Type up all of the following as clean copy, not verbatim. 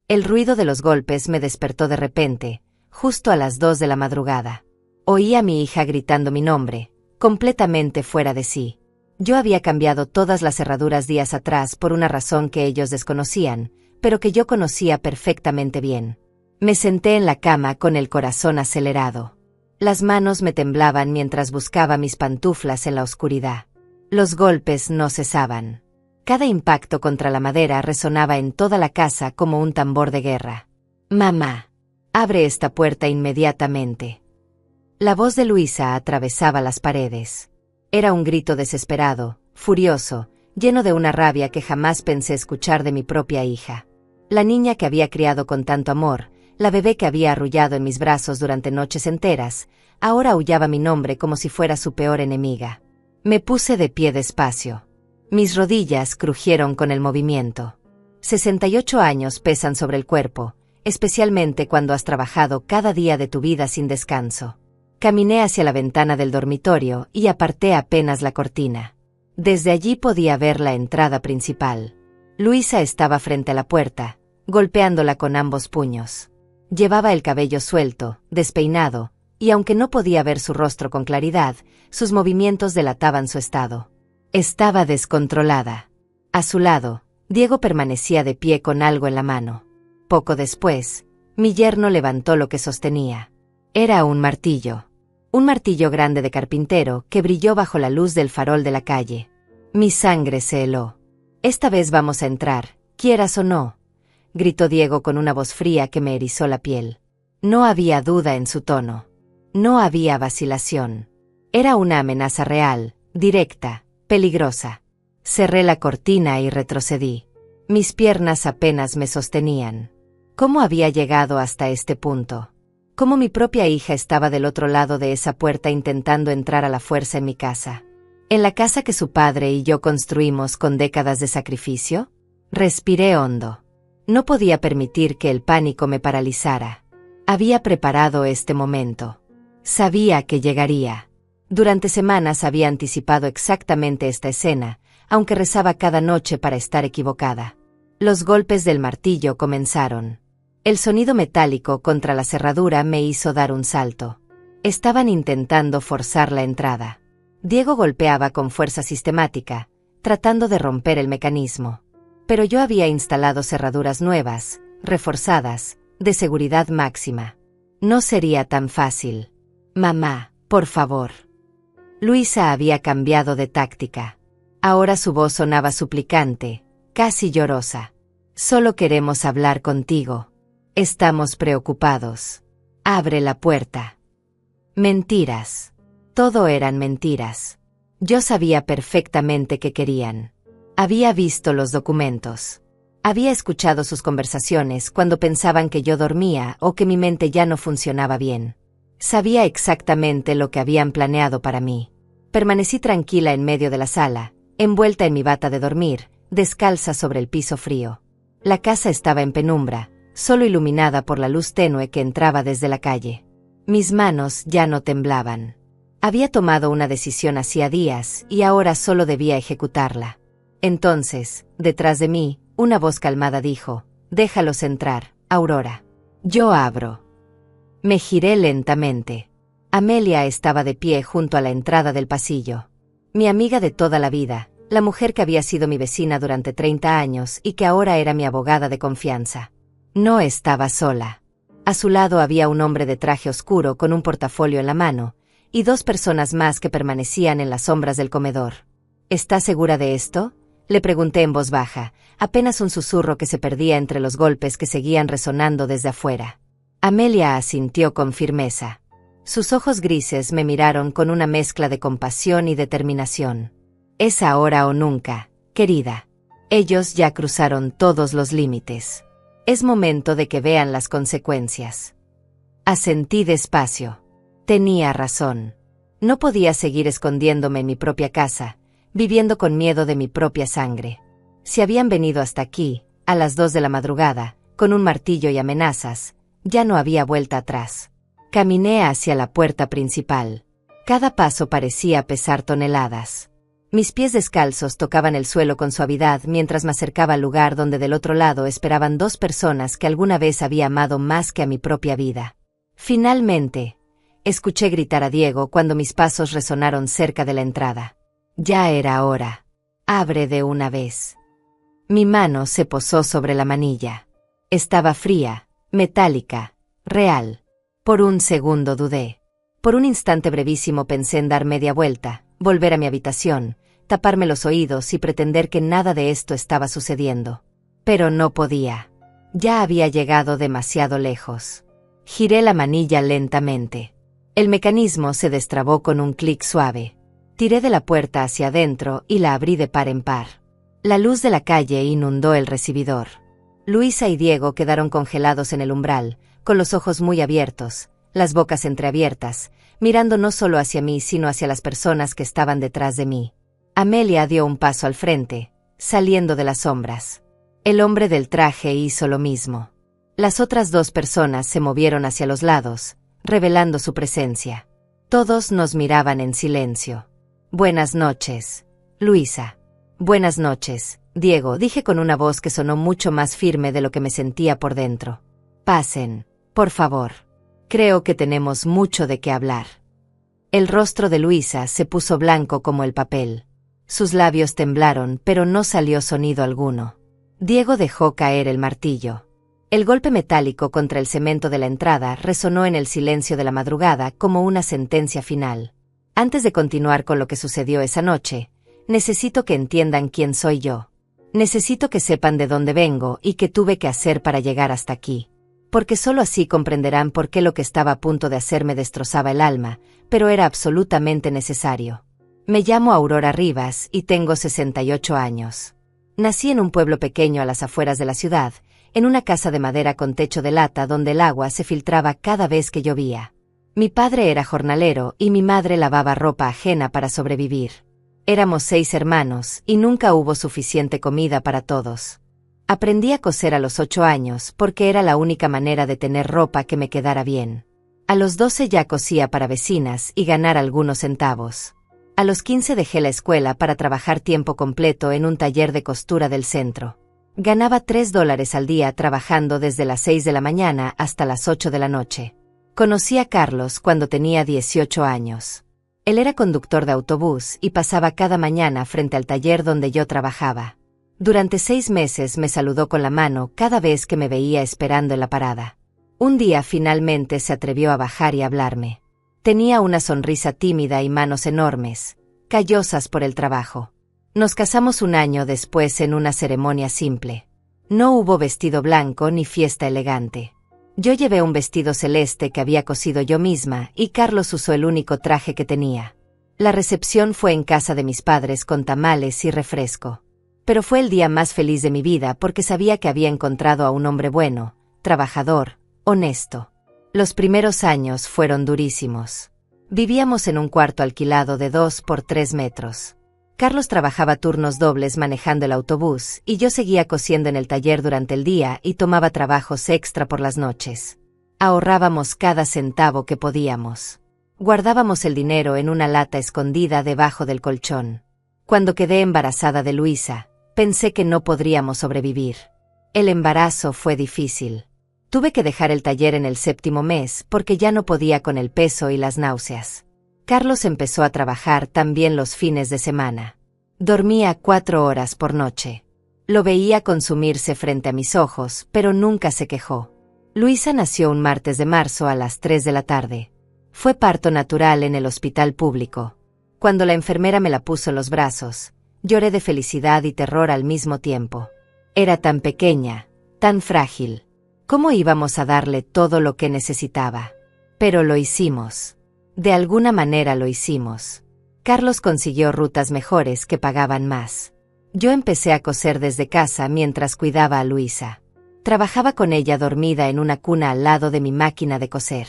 El ruido de los golpes me despertó de repente, justo a las 2 de la madrugada. Oí a mi hija gritando mi nombre, completamente fuera de sí. Yo había cambiado todas las cerraduras días atrás por una razón que ellos desconocían, pero que yo conocía perfectamente bien. Me senté en la cama con el corazón acelerado. Las manos me temblaban mientras buscaba mis pantuflas en la oscuridad. Los golpes no cesaban. Cada impacto contra la madera resonaba en toda la casa como un tambor de guerra. «Mamá, abre esta puerta inmediatamente». La voz de Luisa atravesaba las paredes. Era un grito desesperado, furioso, lleno de una rabia que jamás pensé escuchar de mi propia hija. La niña que había criado con tanto amor, la bebé que había arrullado en mis brazos durante noches enteras, ahora aullaba mi nombre como si fuera su peor enemiga. Me puse de pie despacio. Mis rodillas crujieron con el movimiento. 68 años pesan sobre el cuerpo, especialmente cuando has trabajado cada día de tu vida sin descanso. Caminé hacia la ventana del dormitorio y aparté apenas la cortina. Desde allí podía ver la entrada principal. Luisa estaba frente a la puerta, golpeándola con ambos puños. Llevaba el cabello suelto, despeinado, y aunque no podía ver su rostro con claridad, sus movimientos delataban su estado. Estaba descontrolada. A su lado, Diego permanecía de pie con algo en la mano. Poco después, mi yerno levantó lo que sostenía. Era un martillo grande de carpintero que brilló bajo la luz del farol de la calle. Mi sangre se heló. «Esta vez vamos a entrar, quieras o no», gritó Diego con una voz fría que me erizó la piel. No había duda en su tono. No había vacilación. Era una amenaza real, directa, peligrosa. Cerré la cortina y retrocedí. Mis piernas apenas me sostenían. ¿Cómo había llegado hasta este punto? ¿Cómo mi propia hija estaba del otro lado de esa puerta intentando entrar a la fuerza en mi casa? ¿En la casa que su padre y yo construimos con décadas de sacrificio? Respiré hondo. No podía permitir que el pánico me paralizara. Había preparado este momento. Sabía que llegaría. Durante semanas había anticipado exactamente esta escena, aunque rezaba cada noche para estar equivocada. Los golpes del martillo comenzaron. El sonido metálico contra la cerradura me hizo dar un salto. Estaban intentando forzar la entrada. Diego golpeaba con fuerza sistemática, tratando de romper el mecanismo. Pero yo había instalado cerraduras nuevas, reforzadas, de seguridad máxima. No sería tan fácil. «Mamá, por favor». Luisa había cambiado de táctica. Ahora su voz sonaba suplicante, casi llorosa. «Solo queremos hablar contigo. Estamos preocupados. Abre la puerta». Mentiras. Todo eran mentiras. Yo sabía perfectamente qué querían. Había visto los documentos. Había escuchado sus conversaciones cuando pensaban que yo dormía o que mi mente ya no funcionaba bien. Sabía exactamente lo que habían planeado para mí. Permanecí tranquila en medio de la sala, envuelta en mi bata de dormir, descalza sobre el piso frío. La casa estaba en penumbra, solo iluminada por la luz tenue que entraba desde la calle. Mis manos ya no temblaban. Había tomado una decisión hacía días y ahora solo debía ejecutarla. Entonces, detrás de mí, una voz calmada dijo: «Déjalos entrar, Aurora. Yo abro». Me giré lentamente. Amelia estaba de pie junto a la entrada del pasillo. Mi amiga de toda la vida, la mujer que había sido mi vecina durante 30 años y que ahora era mi abogada de confianza. No estaba sola. A su lado había un hombre de traje oscuro con un portafolio en la mano, y 2 personas más que permanecían en las sombras del comedor. «¿Estás segura de esto?», le pregunté en voz baja, apenas un susurro que se perdía entre los golpes que seguían resonando desde afuera. Amelia asintió con firmeza. Sus ojos grises me miraron con una mezcla de compasión y determinación. «Es ahora o nunca, querida. Ellos ya cruzaron todos los límites. Es momento de que vean las consecuencias». Asentí despacio. Tenía razón. No podía seguir escondiéndome en mi propia casa, viviendo con miedo de mi propia sangre. Si habían venido hasta aquí, a las 2 de la madrugada, con un martillo y amenazas, ya no había vuelta atrás. Caminé hacia la puerta principal. Cada paso parecía pesar toneladas. Mis pies descalzos tocaban el suelo con suavidad mientras me acercaba al lugar donde del otro lado esperaban dos personas que alguna vez había amado más que a mi propia vida. Finalmente, escuché gritar a Diego cuando mis pasos resonaron cerca de la entrada. Ya era hora. Abre de una vez. Mi mano se posó sobre la manilla. Estaba fría, metálica, real. Por un segundo dudé. Por un instante brevísimo pensé en dar media vuelta, volver a mi habitación, taparme los oídos y pretender que nada de esto estaba sucediendo. Pero no podía. Ya había llegado demasiado lejos. Giré la manilla lentamente. El mecanismo se destrabó con un clic suave. Tiré de la puerta hacia adentro y la abrí de par en par. La luz de la calle inundó el recibidor. Luisa y Diego quedaron congelados en el umbral, con los ojos muy abiertos, las bocas entreabiertas, mirando no solo hacia mí sino hacia las personas que estaban detrás de mí. Amelia dio un paso al frente, saliendo de las sombras. El hombre del traje hizo lo mismo. Las otras dos personas se movieron hacia los lados, revelando su presencia. Todos nos miraban en silencio. Buenas noches, Luisa. Buenas noches, Diego, dije con una voz que sonó mucho más firme de lo que me sentía por dentro. Pasen, por favor. Creo que tenemos mucho de qué hablar. El rostro de Luisa se puso blanco como el papel. Sus labios temblaron, pero no salió sonido alguno. Diego dejó caer el martillo. El golpe metálico contra el cemento de la entrada resonó en el silencio de la madrugada como una sentencia final. Antes de continuar con lo que sucedió esa noche, necesito que entiendan quién soy yo. Necesito que sepan de dónde vengo y qué tuve que hacer para llegar hasta aquí. Porque solo así comprenderán por qué lo que estaba a punto de hacer me destrozaba el alma, pero era absolutamente necesario. Me llamo Aurora Rivas y tengo 68 años. Nací en un pueblo pequeño a las afueras de la ciudad, en una casa de madera con techo de lata donde el agua se filtraba cada vez que llovía. Mi padre era jornalero y mi madre lavaba ropa ajena para sobrevivir. Éramos 6 hermanos y nunca hubo suficiente comida para todos. Aprendí a coser a los 8 años porque era la única manera de tener ropa que me quedara bien. A los 12 ya cosía para vecinas y ganar algunos centavos. A los 15 dejé la escuela para trabajar tiempo completo en un taller de costura del centro. Ganaba $3 al día trabajando desde las 6 de la mañana hasta las 8 de la noche. Conocí a Carlos cuando tenía 18 años. Él era conductor de autobús y pasaba cada mañana frente al taller donde yo trabajaba. Durante 6 meses me saludó con la mano cada vez que me veía esperando en la parada. Un día finalmente se atrevió a bajar y hablarme. Tenía una sonrisa tímida y manos enormes, callosas por el trabajo. Nos casamos un año después en una ceremonia simple. No hubo vestido blanco ni fiesta elegante. Yo llevé un vestido celeste que había cosido yo misma y Carlos usó el único traje que tenía. La recepción fue en casa de mis padres con tamales y refresco. Pero fue el día más feliz de mi vida porque sabía que había encontrado a un hombre bueno, trabajador, honesto. Los primeros años fueron durísimos. Vivíamos en un cuarto alquilado de 2 por 3 metros. Carlos trabajaba turnos dobles manejando el autobús y yo seguía cosiendo en el taller durante el día y tomaba trabajos extra por las noches. Ahorrábamos cada centavo que podíamos. Guardábamos el dinero en una lata escondida debajo del colchón. Cuando quedé embarazada de Luisa, pensé que no podríamos sobrevivir. El embarazo fue difícil. Tuve que dejar el taller en el 7º mes porque ya no podía con el peso y las náuseas. Carlos empezó a trabajar también los fines de semana. Dormía 4 horas por noche. Lo veía consumirse frente a mis ojos, pero nunca se quejó. Luisa nació un martes de marzo a las 3 de la tarde. Fue parto natural en el hospital público. Cuando la enfermera me la puso en los brazos, lloré de felicidad y terror al mismo tiempo. Era tan pequeña, tan frágil. ¿Cómo íbamos a darle todo lo que necesitaba? Pero lo hicimos. De alguna manera lo hicimos. Carlos consiguió rutas mejores que pagaban más. Yo empecé a coser desde casa mientras cuidaba a Luisa. Trabajaba con ella dormida en una cuna al lado de mi máquina de coser.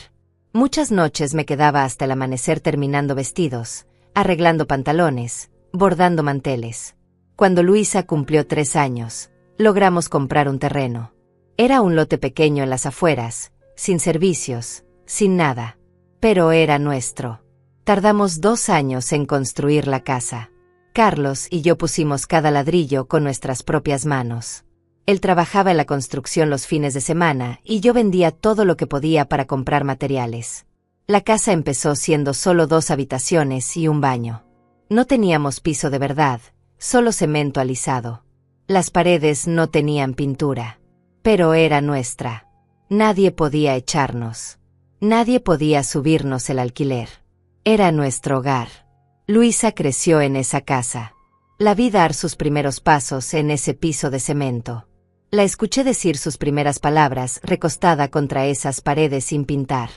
Muchas noches me quedaba hasta el amanecer terminando vestidos, arreglando pantalones, bordando manteles. Cuando Luisa cumplió 3 años, logramos comprar un terreno. Era un lote pequeño en las afueras, sin servicios, sin nada. Pero era nuestro. Tardamos 2 años en construir la casa. Carlos y yo pusimos cada ladrillo con nuestras propias manos. Él trabajaba en la construcción los fines de semana y yo vendía todo lo que podía para comprar materiales. La casa empezó siendo solo 2 habitaciones y un baño. No teníamos piso de verdad, solo cemento alisado. Las paredes no tenían pintura. Pero era nuestra. Nadie podía echarnos. Nadie podía subirnos el alquiler. Era nuestro hogar. Luisa creció en esa casa. La vi dar sus primeros pasos en ese piso de cemento. La escuché decir sus primeras palabras recostada contra esas paredes sin pintar.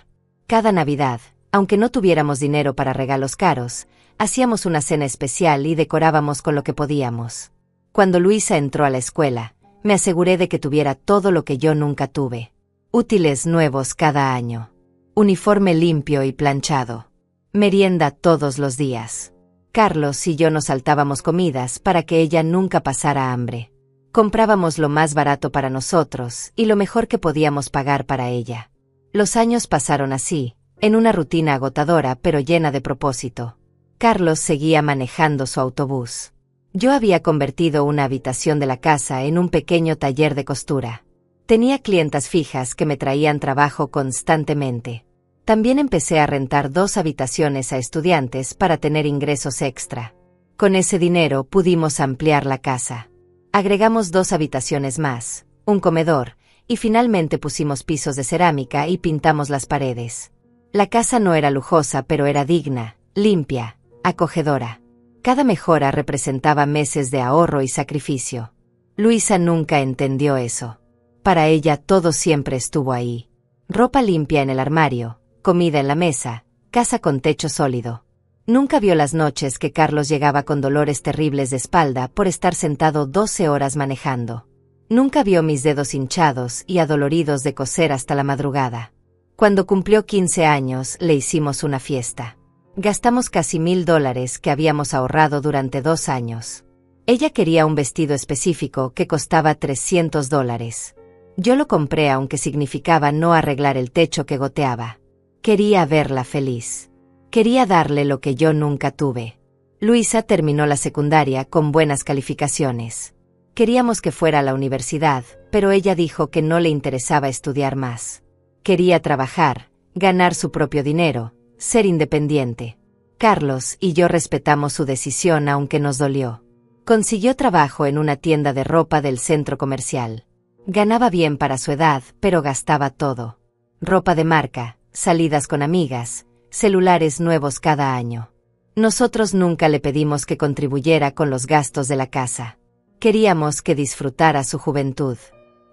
Cada Navidad, aunque no tuviéramos dinero para regalos caros, hacíamos una cena especial y decorábamos con lo que podíamos. Cuando Luisa entró a la escuela, me aseguré de que tuviera todo lo que yo nunca tuve. Útiles nuevos cada año. Uniforme limpio y planchado. Merienda todos los días. Carlos y yo nos saltábamos comidas para que ella nunca pasara hambre. Comprábamos lo más barato para nosotros y lo mejor que podíamos pagar para ella. Los años pasaron así, en una rutina agotadora pero llena de propósito. Carlos seguía manejando su autobús. Yo había convertido una habitación de la casa en un pequeño taller de costura. Tenía clientas fijas que me traían trabajo constantemente. También empecé a rentar 2 habitaciones a estudiantes para tener ingresos extra. Con ese dinero pudimos ampliar la casa. Agregamos 2 habitaciones más, un comedor, y finalmente pusimos pisos de cerámica y pintamos las paredes. La casa no era lujosa pero era digna, limpia, acogedora. Cada mejora representaba meses de ahorro y sacrificio. Luisa nunca entendió eso. Para ella todo siempre estuvo ahí. Ropa limpia en el armario, comida en la mesa, casa con techo sólido. Nunca vio las noches que Carlos llegaba con dolores terribles de espalda por estar sentado 12 horas manejando. Nunca vio mis dedos hinchados y adoloridos de coser hasta la madrugada. Cuando cumplió 15 años, le hicimos una fiesta. Gastamos casi $1,000 que habíamos ahorrado durante 2 años. Ella quería un vestido específico que costaba $300. Yo lo compré aunque significaba no arreglar el techo que goteaba. Quería verla feliz. Quería darle lo que yo nunca tuve. Luisa terminó la secundaria con buenas calificaciones. Queríamos que fuera a la universidad, pero ella dijo que no le interesaba estudiar más. Quería trabajar, ganar su propio dinero, ser independiente. Carlos y yo respetamos su decisión aunque nos dolió. Consiguió trabajo en una tienda de ropa del centro comercial. Ganaba bien para su edad, pero gastaba todo. Ropa de marca, salidas con amigas, celulares nuevos cada año. Nosotros nunca le pedimos que contribuyera con los gastos de la casa. Queríamos que disfrutara su juventud.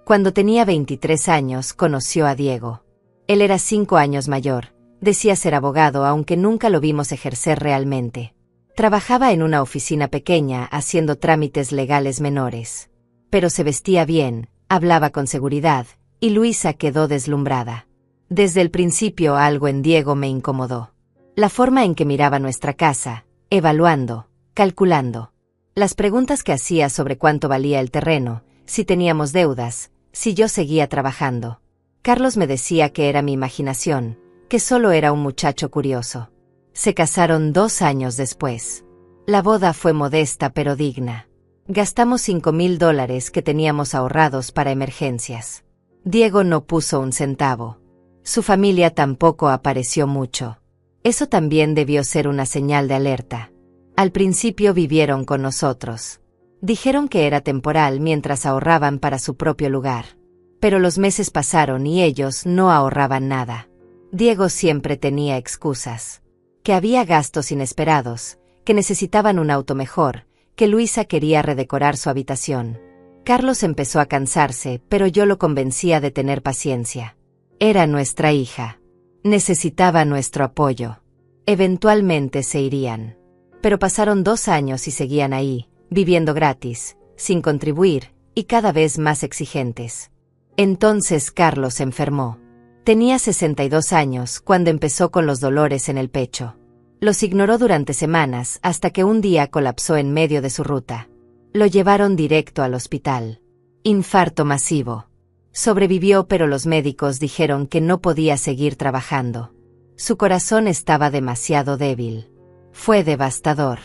Cuando tenía 23 años, conoció a Diego. Él era 5 años mayor, decía ser abogado aunque nunca lo vimos ejercer realmente. Trabajaba en una oficina pequeña haciendo trámites legales menores. Pero se vestía bien, hablaba con seguridad, y Luisa quedó deslumbrada. Desde el principio algo en Diego me incomodó. La forma en que miraba nuestra casa, evaluando, calculando. Las preguntas que hacía sobre cuánto valía el terreno, si teníamos deudas, si yo seguía trabajando. Carlos me decía que era mi imaginación, que solo era un muchacho curioso. Se casaron 2 años después. La boda fue modesta pero digna. Gastamos $5,000 que teníamos ahorrados para emergencias. Diego no puso un centavo. Su familia tampoco apareció mucho. Eso también debió ser una señal de alerta. Al principio vivieron con nosotros. Dijeron que era temporal mientras ahorraban para su propio lugar. Pero los meses pasaron y ellos no ahorraban nada. Diego siempre tenía excusas. Que había gastos inesperados, que necesitaban un auto mejor, que Luisa quería redecorar su habitación. Carlos empezó a cansarse, pero yo lo convencía de tener paciencia. Era nuestra hija. Necesitaba nuestro apoyo. Eventualmente se irían. Pero pasaron 2 años y seguían ahí, viviendo gratis, sin contribuir, y cada vez más exigentes. Entonces Carlos enfermó. Tenía 62 años cuando empezó con los dolores en el pecho. Los ignoró durante semanas hasta que un día colapsó en medio de su ruta. Lo llevaron directo al hospital. Infarto masivo. Sobrevivió, pero los médicos dijeron que no podía seguir trabajando. Su corazón estaba demasiado débil. Fue devastador.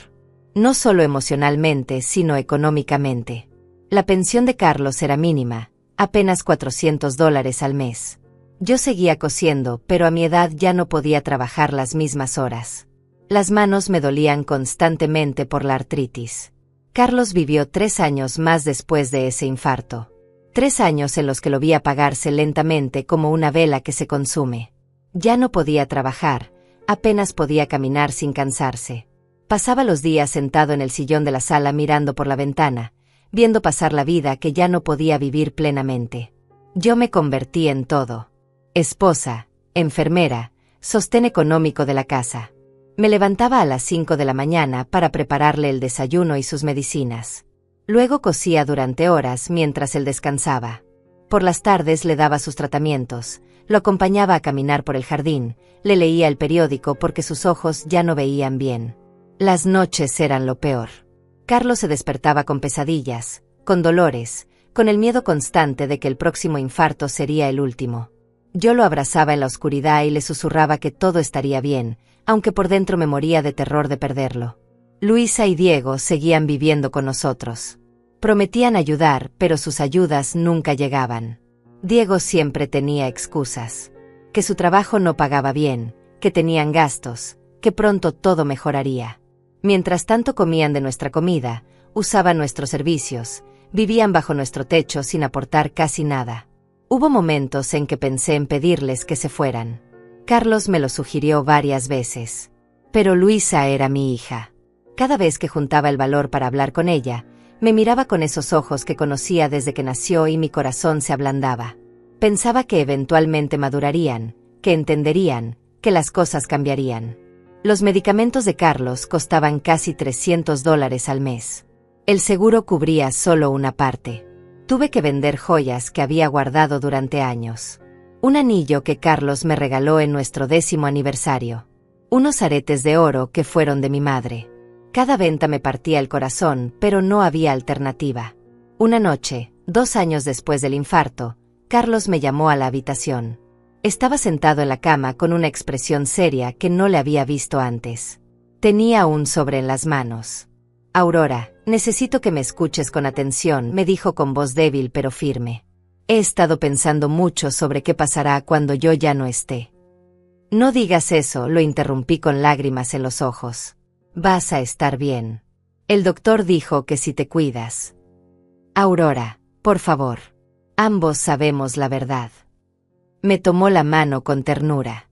No solo emocionalmente, sino económicamente. La pensión de Carlos era mínima, apenas $400 al mes. Yo seguía cosiendo, pero a mi edad ya no podía trabajar las mismas horas. Las manos me dolían constantemente por la artritis. Carlos vivió 3 años más después de ese infarto. 3 años en los que lo vi apagarse lentamente como una vela que se consume. Ya no podía trabajar, apenas podía caminar sin cansarse. Pasaba los días sentado en el sillón de la sala mirando por la ventana, viendo pasar la vida que ya no podía vivir plenamente. Yo me convertí en todo. Esposa, enfermera, sostén económico de la casa. Me levantaba a las 5 de la mañana para prepararle el desayuno y sus medicinas. Luego cosía durante horas mientras él descansaba. Por las tardes le daba sus tratamientos, lo acompañaba a caminar por el jardín, le leía el periódico porque sus ojos ya no veían bien. Las noches eran lo peor. Carlos se despertaba con pesadillas, con dolores, con el miedo constante de que el próximo infarto sería el último. Yo lo abrazaba en la oscuridad y le susurraba que todo estaría bien, aunque por dentro me moría de terror de perderlo. Luisa y Diego seguían viviendo con nosotros. Prometían ayudar, pero sus ayudas nunca llegaban. Diego siempre tenía excusas. Que su trabajo no pagaba bien, que tenían gastos, que pronto todo mejoraría. Mientras tanto comían de nuestra comida, usaban nuestros servicios, vivían bajo nuestro techo sin aportar casi nada. Hubo momentos en que pensé en pedirles que se fueran. Carlos me lo sugirió varias veces. Pero Luisa era mi hija. Cada vez que juntaba el valor para hablar con ella, me miraba con esos ojos que conocía desde que nació y mi corazón se ablandaba. Pensaba que eventualmente madurarían, que entenderían, que las cosas cambiarían. Los medicamentos de Carlos costaban casi $300 al mes. El seguro cubría solo una parte. Tuve que vender joyas que había guardado durante años. Un anillo que Carlos me regaló en nuestro 10º aniversario. Unos aretes de oro que fueron de mi madre. Cada venta me partía el corazón, pero no había alternativa. Una noche, 2 años después del infarto, Carlos me llamó a la habitación. Estaba sentado en la cama con una expresión seria que no le había visto antes. Tenía un sobre en las manos. Aurora, necesito que me escuches con atención, me dijo con voz débil pero firme. He estado pensando mucho sobre qué pasará cuando yo ya no esté. No digas eso, lo interrumpí con lágrimas en los ojos. Vas a estar bien. El doctor dijo que si te cuidas. Aurora, por favor. Ambos sabemos la verdad. Me tomó la mano con ternura.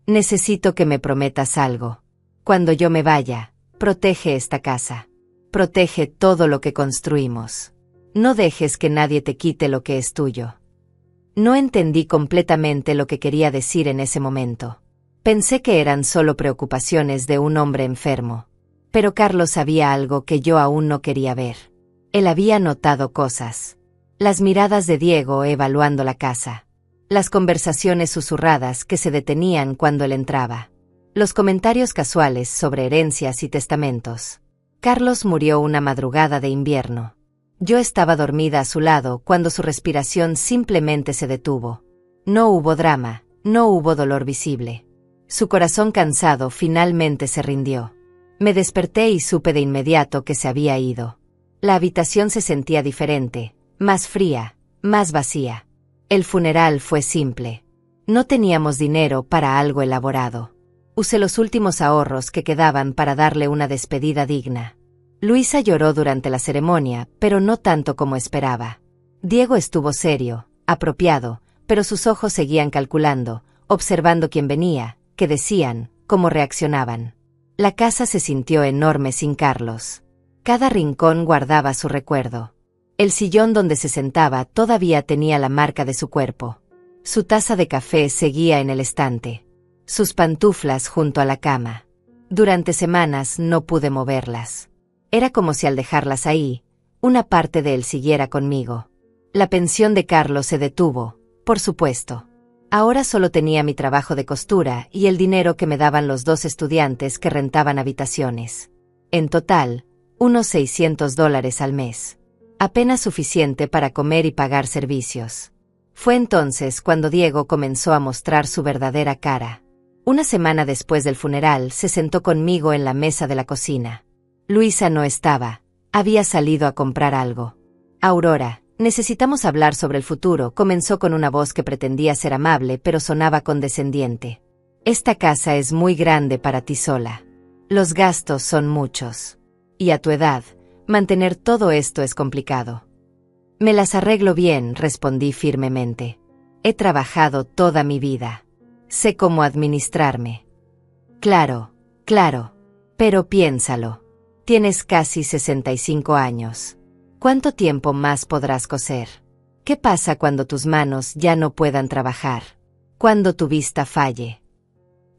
Necesito que me prometas algo. Cuando yo me vaya, protege esta casa. Protege todo lo que construimos. No dejes que nadie te quite lo que es tuyo. No entendí completamente lo que quería decir en ese momento. Pensé que eran solo preocupaciones de un hombre enfermo. Pero Carlos sabía algo que yo aún no quería ver. Él había notado cosas. Las miradas de Diego evaluando la casa. Las conversaciones susurradas que se detenían cuando él entraba. Los comentarios casuales sobre herencias y testamentos. Carlos murió una madrugada de invierno. Yo estaba dormida a su lado cuando su respiración simplemente se detuvo. No hubo drama, no hubo dolor visible. Su corazón cansado finalmente se rindió. Me desperté y supe de inmediato que se había ido. La habitación se sentía diferente, más fría, más vacía. El funeral fue simple. No teníamos dinero para algo elaborado. Usé los últimos ahorros que quedaban para darle una despedida digna. Luisa lloró durante la ceremonia, pero no tanto como esperaba. Diego estuvo serio, apropiado, pero sus ojos seguían calculando, observando quién venía, qué decían, cómo reaccionaban. La casa se sintió enorme sin Carlos. Cada rincón guardaba su recuerdo. El sillón donde se sentaba todavía tenía la marca de su cuerpo. Su taza de café seguía en el estante. Sus pantuflas junto a la cama. Durante semanas no pude moverlas. Era como si al dejarlas ahí, una parte de él siguiera conmigo. La pensión de Carlos se detuvo, por supuesto. Ahora solo tenía mi trabajo de costura y el dinero que me daban los 2 estudiantes que rentaban habitaciones. En total, unos $600 al mes. Apenas suficiente para comer y pagar servicios. Fue entonces cuando Diego comenzó a mostrar su verdadera cara. Una semana después del funeral se sentó conmigo en la mesa de la cocina. Luisa no estaba. Había salido a comprar algo. Aurora, necesitamos hablar sobre el futuro, comenzó con una voz que pretendía ser amable pero sonaba condescendiente. Esta casa es muy grande para ti sola. Los gastos son muchos. Y a tu edad, mantener todo esto es complicado. Me las arreglo bien, respondí firmemente. He trabajado toda mi vida. Sé cómo administrarme. Claro, claro. Pero piénsalo. Tienes casi 65 años. ¿Cuánto tiempo más podrás coser? ¿Qué pasa cuando tus manos ya no puedan trabajar? Cuando tu vista falle.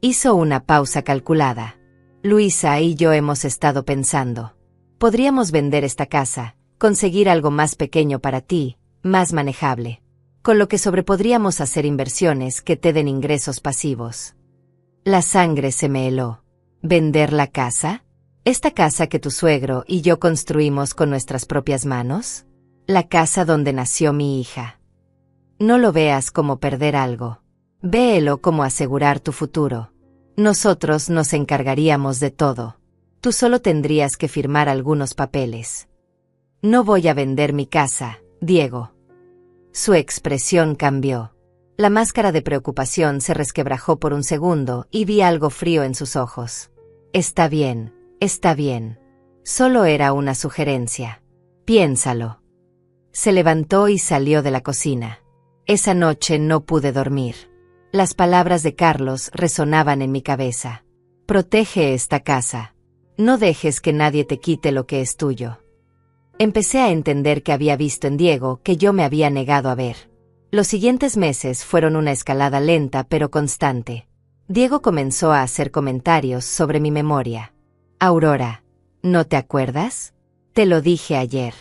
Hizo una pausa calculada. Luisa y yo hemos estado pensando. Podríamos vender esta casa, conseguir algo más pequeño para ti, más manejable. Con lo que podríamos hacer inversiones que te den ingresos pasivos. La sangre se me heló. ¿Vender la casa? ¿Esta casa que tu suegro y yo construimos con nuestras propias manos? La casa donde nació mi hija. No lo veas como perder algo. Véelo como asegurar tu futuro. Nosotros nos encargaríamos de todo. Tú solo tendrías que firmar algunos papeles. No voy a vender mi casa, Diego. Su expresión cambió. La máscara de preocupación se resquebrajó por un segundo y vi algo frío en sus ojos. Está bien, está bien. Solo era una sugerencia. Piénsalo. Se levantó y salió de la cocina. Esa noche no pude dormir. Las palabras de Carlos resonaban en mi cabeza. Protege esta casa. No dejes que nadie te quite lo que es tuyo. Empecé a entender que había visto en Diego que yo me había negado a ver. Los siguientes meses fueron una escalada lenta pero constante. Diego comenzó a hacer comentarios sobre mi memoria. Aurora, ¿no te acuerdas? Te lo dije ayer.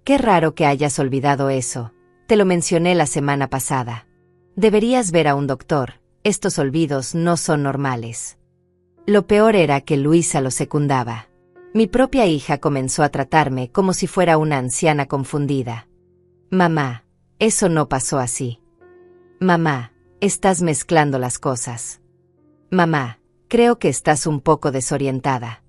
Qué raro que hayas olvidado eso. Te lo mencioné la semana pasada. Deberías ver a un doctor. Estos olvidos no son normales. Lo peor era que Luisa lo secundaba. Mi propia hija comenzó a tratarme como si fuera una anciana confundida. Mamá, eso no pasó así. Mamá, estás mezclando las cosas. Mamá, creo que estás un poco desorientada.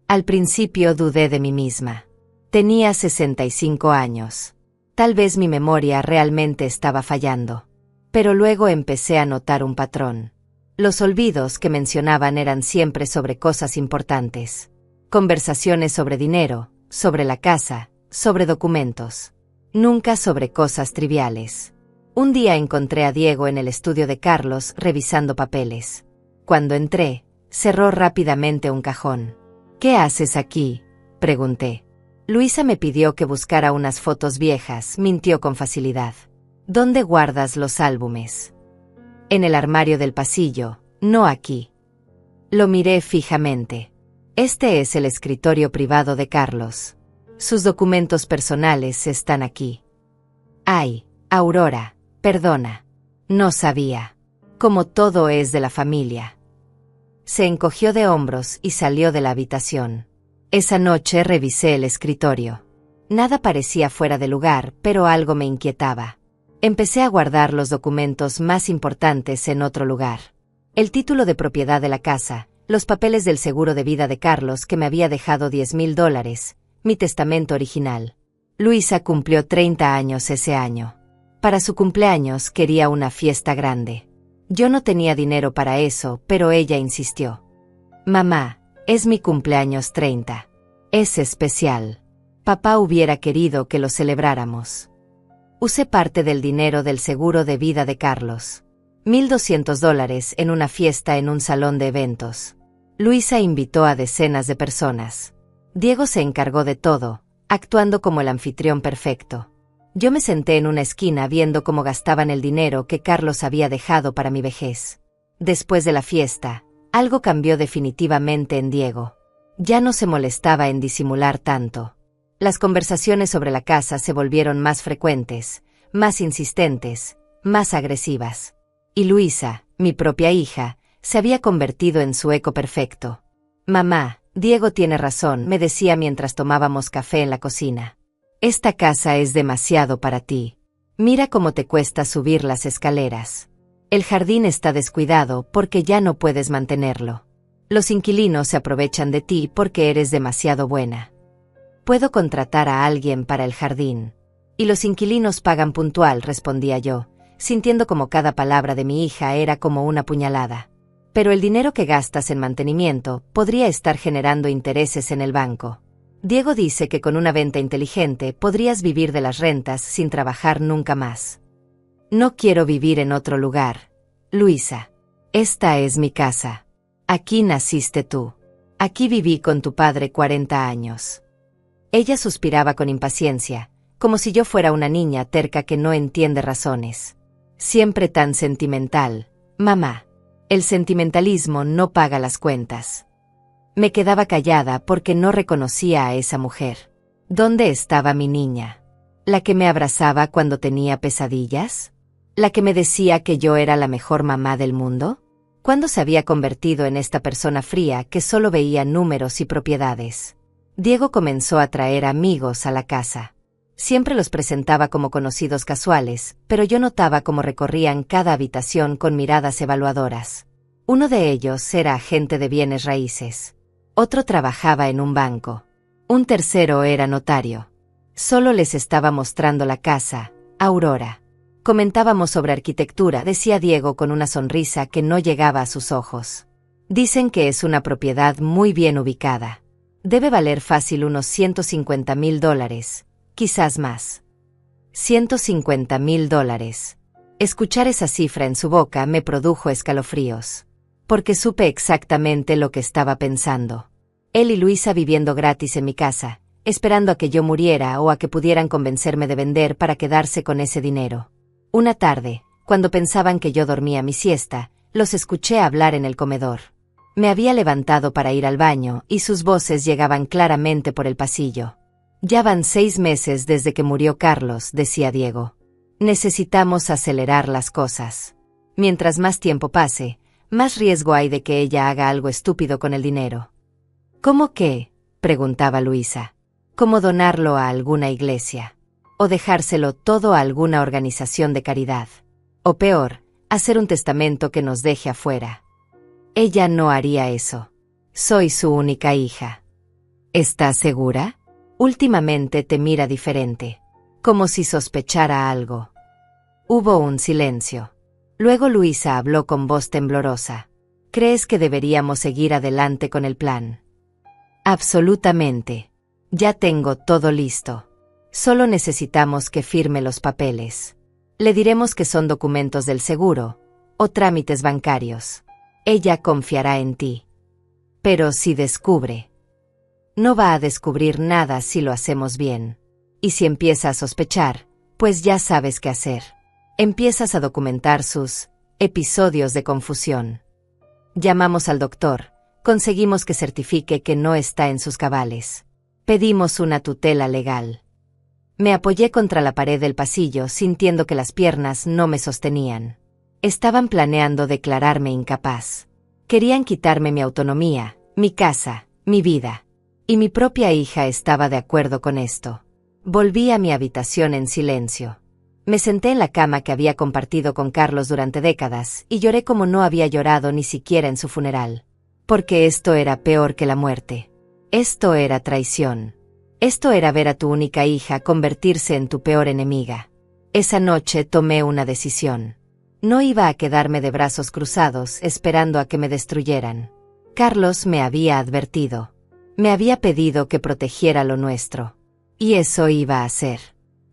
Al principio dudé de mí misma. Tenía 65 años. Tal vez mi memoria realmente estaba fallando. Pero luego empecé a notar un patrón. Los olvidos que mencionaban eran siempre sobre cosas importantes. Conversaciones sobre dinero, sobre la casa, sobre documentos. Nunca sobre cosas triviales. Un día encontré a Diego en el estudio de Carlos revisando papeles. Cuando entré, cerró rápidamente un cajón. ¿Qué haces aquí?, pregunté. Luisa me pidió que buscara unas fotos viejas, mintió con facilidad. ¿Dónde guardas los álbumes? En el armario del pasillo, no aquí. Lo miré fijamente. Este es el escritorio privado de Carlos. Sus documentos personales están aquí. Ay, Aurora, perdona. No sabía. Como todo es de la familia. Se encogió de hombros y salió de la habitación. Esa noche revisé el escritorio. Nada parecía fuera de lugar, pero algo me inquietaba. Empecé a guardar los documentos más importantes en otro lugar. El título de propiedad de la casa, los papeles del seguro de vida de Carlos que me había dejado $10,000, mi testamento original. Luisa cumplió 30 años ese año. Para su cumpleaños quería una fiesta grande. Yo no tenía dinero para eso, pero ella insistió. Mamá, es mi cumpleaños 30. Es especial. Papá hubiera querido que lo celebráramos. Usé parte del dinero del seguro de vida de Carlos. $1,200 en una fiesta en un salón de eventos. Luisa invitó a decenas de personas. Diego se encargó de todo, actuando como el anfitrión perfecto. Yo me senté en una esquina viendo cómo gastaban el dinero que Carlos había dejado para mi vejez. Después de la fiesta, algo cambió definitivamente en Diego. Ya no se molestaba en disimular tanto. Las conversaciones sobre la casa se volvieron más frecuentes, más insistentes, más agresivas. Y Luisa, mi propia hija, se había convertido en su eco perfecto. Mamá, Diego tiene razón, me decía mientras tomábamos café en la cocina. Esta casa es demasiado para ti. Mira cómo te cuesta subir las escaleras. El jardín está descuidado porque ya no puedes mantenerlo. Los inquilinos se aprovechan de ti porque eres demasiado buena. Puedo contratar a alguien para el jardín. Y los inquilinos pagan puntual, respondía yo, sintiendo como cada palabra de mi hija era como una puñalada. Pero el dinero que gastas en mantenimiento podría estar generando intereses en el banco. Diego dice que con una venta inteligente podrías vivir de las rentas sin trabajar nunca más. No quiero vivir en otro lugar, Luisa. Esta es mi casa. Aquí naciste tú. Aquí viví con tu padre 40 años. Ella suspiraba con impaciencia, como si yo fuera una niña terca que no entiende razones. Siempre tan sentimental, mamá. El sentimentalismo no paga las cuentas. Me quedaba callada porque no reconocía a esa mujer. ¿Dónde estaba mi niña? ¿La que me abrazaba cuando tenía pesadillas? ¿La que me decía que yo era la mejor mamá del mundo? ¿Cuándo se había convertido en esta persona fría que solo veía números y propiedades? Diego comenzó a traer amigos a la casa. Siempre los presentaba como conocidos casuales, pero yo notaba cómo recorrían cada habitación con miradas evaluadoras. Uno de ellos era agente de bienes raíces. Otro trabajaba en un banco. Un tercero era notario. Solo les estaba mostrando la casa, Aurora. Comentábamos sobre arquitectura, decía Diego con una sonrisa que no llegaba a sus ojos. Dicen que es una propiedad muy bien ubicada. Debe valer fácil unos $150,000. Quizás más. $150,000. Escuchar esa cifra en su boca me produjo escalofríos. Porque supe exactamente lo que estaba pensando. Él y Luisa viviendo gratis en mi casa, esperando a que yo muriera o a que pudieran convencerme de vender para quedarse con ese dinero. Una tarde, cuando pensaban que yo dormía mi siesta, los escuché hablar en el comedor. Me había levantado para ir al baño y sus voces llegaban claramente por el pasillo. Ya van 6 meses desde que murió Carlos, decía Diego. Necesitamos acelerar las cosas. Mientras más tiempo pase, más riesgo hay de que ella haga algo estúpido con el dinero. ¿Cómo qué?, preguntaba Luisa. ¿Cómo donarlo a alguna iglesia? ¿O dejárselo todo a alguna organización de caridad? O peor, hacer un testamento que nos deje afuera. Ella no haría eso. Soy su única hija. ¿Estás segura? Últimamente te mira diferente, como si sospechara algo. Hubo un silencio. Luego Luisa habló con voz temblorosa. ¿Crees que deberíamos seguir adelante con el plan? Absolutamente. Ya tengo todo listo. Solo necesitamos que firme los papeles. Le diremos que son documentos del seguro, o trámites bancarios. Ella confiará en ti. Pero si descubre... No va a descubrir nada si lo hacemos bien. Y si empieza a sospechar, pues ya sabes qué hacer. Empiezas a documentar sus episodios de confusión. Llamamos al doctor, conseguimos que certifique que no está en sus cabales. Pedimos una tutela legal. Me apoyé contra la pared del pasillo sintiendo que las piernas no me sostenían. Estaban planeando declararme incapaz. Querían quitarme mi autonomía, mi casa, mi vida. Y mi propia hija estaba de acuerdo con esto. Volví a mi habitación en silencio. Me senté en la cama que había compartido con Carlos durante décadas y lloré como no había llorado ni siquiera en su funeral. Porque esto era peor que la muerte. Esto era traición. Esto era ver a tu única hija convertirse en tu peor enemiga. Esa noche tomé una decisión. No iba a quedarme de brazos cruzados esperando a que me destruyeran. Carlos me había advertido. Me había pedido que protegiera lo nuestro. Y eso iba a hacer.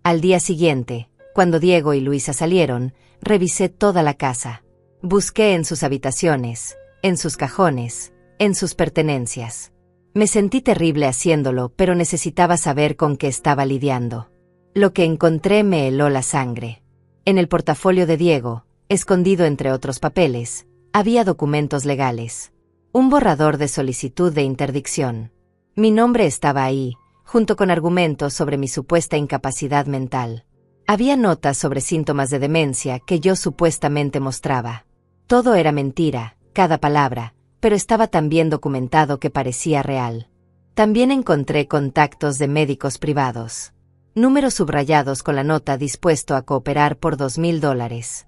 Al día siguiente, cuando Diego y Luisa salieron, revisé toda la casa. Busqué en sus habitaciones, en sus cajones, en sus pertenencias. Me sentí terrible haciéndolo, pero necesitaba saber con qué estaba lidiando. Lo que encontré me heló la sangre. En el portafolio de Diego, escondido entre otros papeles, había documentos legales. Un borrador de solicitud de interdicción. Mi nombre estaba ahí, junto con argumentos sobre mi supuesta incapacidad mental. Había notas sobre síntomas de demencia que yo supuestamente mostraba. Todo era mentira, cada palabra, pero estaba tan bien documentado que parecía real. También encontré contactos de médicos privados. Números subrayados con la nota dispuesto a cooperar por $2,000.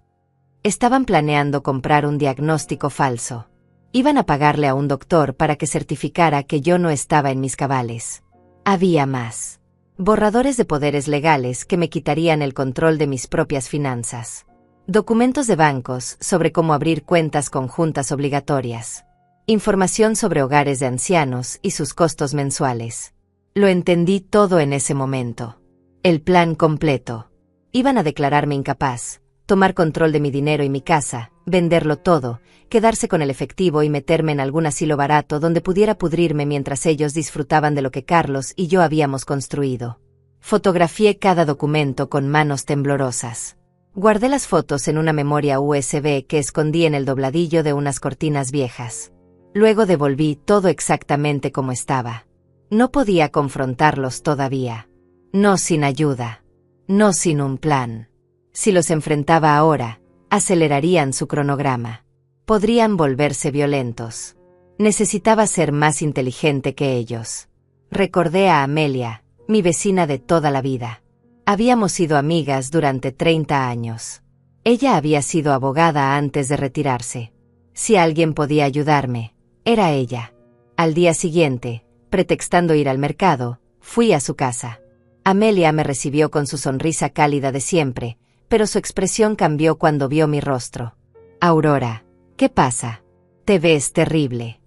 Estaban planeando comprar un diagnóstico falso. Iban a pagarle a un doctor para que certificara que yo no estaba en mis cabales. Había más. Borradores de poderes legales que me quitarían el control de mis propias finanzas. Documentos de bancos sobre cómo abrir cuentas conjuntas obligatorias. Información sobre hogares de ancianos y sus costos mensuales. Lo entendí todo en ese momento. El plan completo. Iban a declararme incapaz, tomar control de mi dinero y mi casa, venderlo todo, quedarse con el efectivo y meterme en algún asilo barato donde pudiera pudrirme mientras ellos disfrutaban de lo que Carlos y yo habíamos construido. Fotografié cada documento con manos temblorosas. Guardé las fotos en una memoria USB que escondí en el dobladillo de unas cortinas viejas. Luego devolví todo exactamente como estaba. No podía confrontarlos todavía. No sin ayuda. No sin un plan. Si los enfrentaba ahora, acelerarían su cronograma. Podrían volverse violentos. Necesitaba ser más inteligente que ellos. Recordé a Amelia, mi vecina de toda la vida. Habíamos sido amigas durante 30 años. Ella había sido abogada antes de retirarse. Si alguien podía ayudarme, era ella. Al día siguiente, pretextando ir al mercado, fui a su casa. Amelia me recibió con su sonrisa cálida de siempre, pero su expresión cambió cuando vio mi rostro. Aurora, ¿qué pasa? Te ves terrible.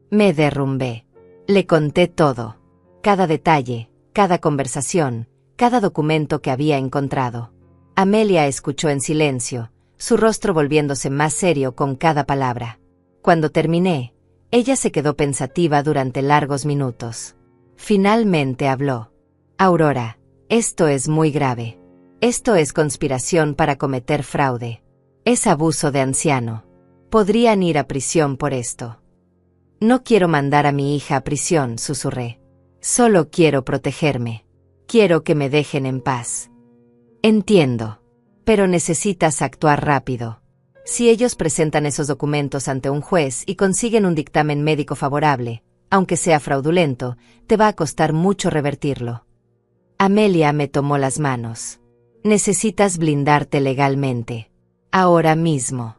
Me derrumbé. Le conté todo. Cada detalle, cada conversación, cada documento que había encontrado. Amelia escuchó en silencio, su rostro volviéndose más serio con cada palabra. Cuando terminé, ella se quedó pensativa durante largos minutos. Finalmente habló. Aurora, esto es muy grave. Esto es conspiración para cometer fraude. Es abuso de anciano. Podrían ir a prisión por esto. No quiero mandar a mi hija a prisión, susurré. Solo quiero protegerme. Quiero que me dejen en paz. Entiendo. Pero necesitas actuar rápido. Si ellos presentan esos documentos ante un juez y consiguen un dictamen médico favorable, aunque sea fraudulento, te va a costar mucho revertirlo. Amelia me tomó las manos. Necesitas blindarte legalmente. Ahora mismo.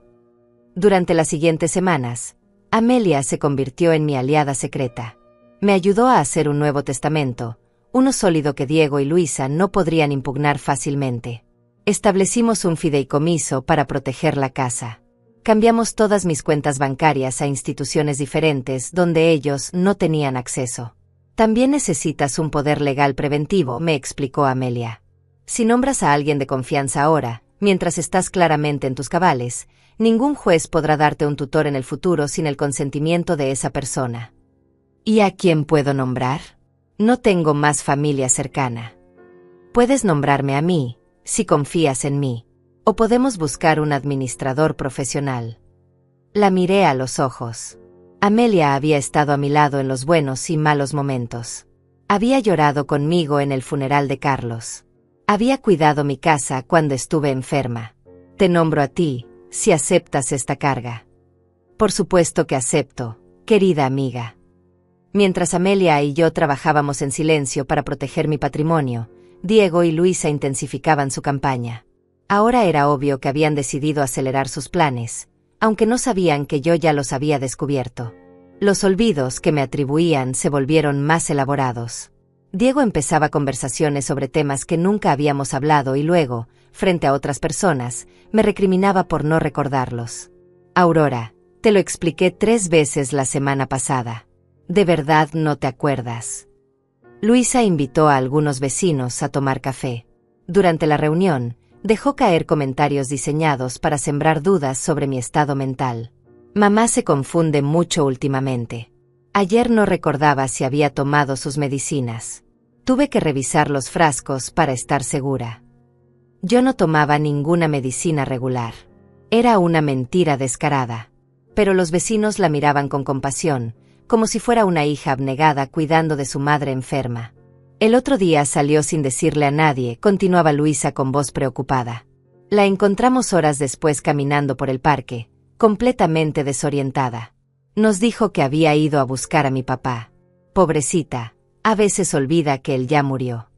Durante las siguientes semanas, Amelia se convirtió en mi aliada secreta. Me ayudó a hacer un nuevo testamento, uno sólido que Diego y Luisa no podrían impugnar fácilmente. Establecimos un fideicomiso para proteger la casa. Cambiamos todas mis cuentas bancarias a instituciones diferentes donde ellos no tenían acceso. También necesitas un poder legal preventivo, me explicó Amelia. Si nombras a alguien de confianza ahora, mientras estás claramente en tus cabales, ningún juez podrá darte un tutor en el futuro sin el consentimiento de esa persona. ¿Y a quién puedo nombrar? No tengo más familia cercana. Puedes nombrarme a mí, si confías en mí, o podemos buscar un administrador profesional. La miré a los ojos. Amelia había estado a mi lado en los buenos y malos momentos. Había llorado conmigo en el funeral de Carlos. Había cuidado mi casa cuando estuve enferma. Te nombro a ti, si aceptas esta carga. Por supuesto que acepto, querida amiga. Mientras Amelia y yo trabajábamos en silencio para proteger mi patrimonio, Diego y Luisa intensificaban su campaña. Ahora era obvio que habían decidido acelerar sus planes, aunque no sabían que yo ya los había descubierto. Los olvidos que me atribuían se volvieron más elaborados. Diego empezaba conversaciones sobre temas que nunca habíamos hablado y luego, frente a otras personas, me recriminaba por no recordarlos. Aurora, te lo expliqué 3 veces la semana pasada. ¿De verdad no te acuerdas? Luisa invitó a algunos vecinos a tomar café. Durante la reunión, dejó caer comentarios diseñados para sembrar dudas sobre mi estado mental. Mamá se confunde mucho últimamente. Ayer no recordaba si había tomado sus medicinas. Tuve que revisar los frascos para estar segura. Yo no tomaba ninguna medicina regular. Era una mentira descarada. Pero los vecinos la miraban con compasión, como si fuera una hija abnegada cuidando de su madre enferma. El otro día salió sin decirle a nadie, continuaba Luisa con voz preocupada. La encontramos horas después caminando por el parque, completamente desorientada. Nos dijo que había ido a buscar a mi papá. Pobrecita, a veces olvida que él ya murió.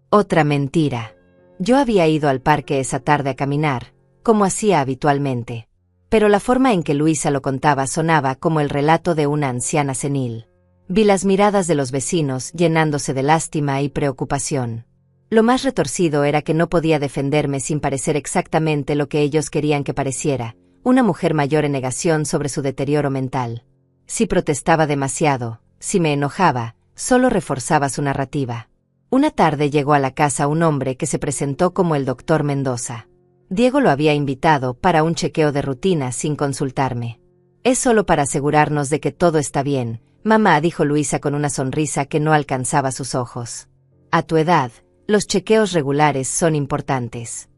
Otra mentira. Yo había ido al parque esa tarde a caminar, como hacía habitualmente. Pero la forma en que Luisa lo contaba sonaba como el relato de una anciana senil. Vi las miradas de los vecinos llenándose de lástima y preocupación. Lo más retorcido era que no podía defenderme sin parecer exactamente lo que ellos querían que pareciera, una mujer mayor en negación sobre su deterioro mental. Si protestaba demasiado, si me enojaba, solo reforzaba su narrativa. Una tarde llegó a la casa un hombre que se presentó como el doctor Mendoza. Diego lo había invitado para un chequeo de rutina sin consultarme. Es solo para asegurarnos de que todo está bien, mamá, dijo Luisa con una sonrisa que no alcanzaba sus ojos. A tu edad, los chequeos regulares son importantes.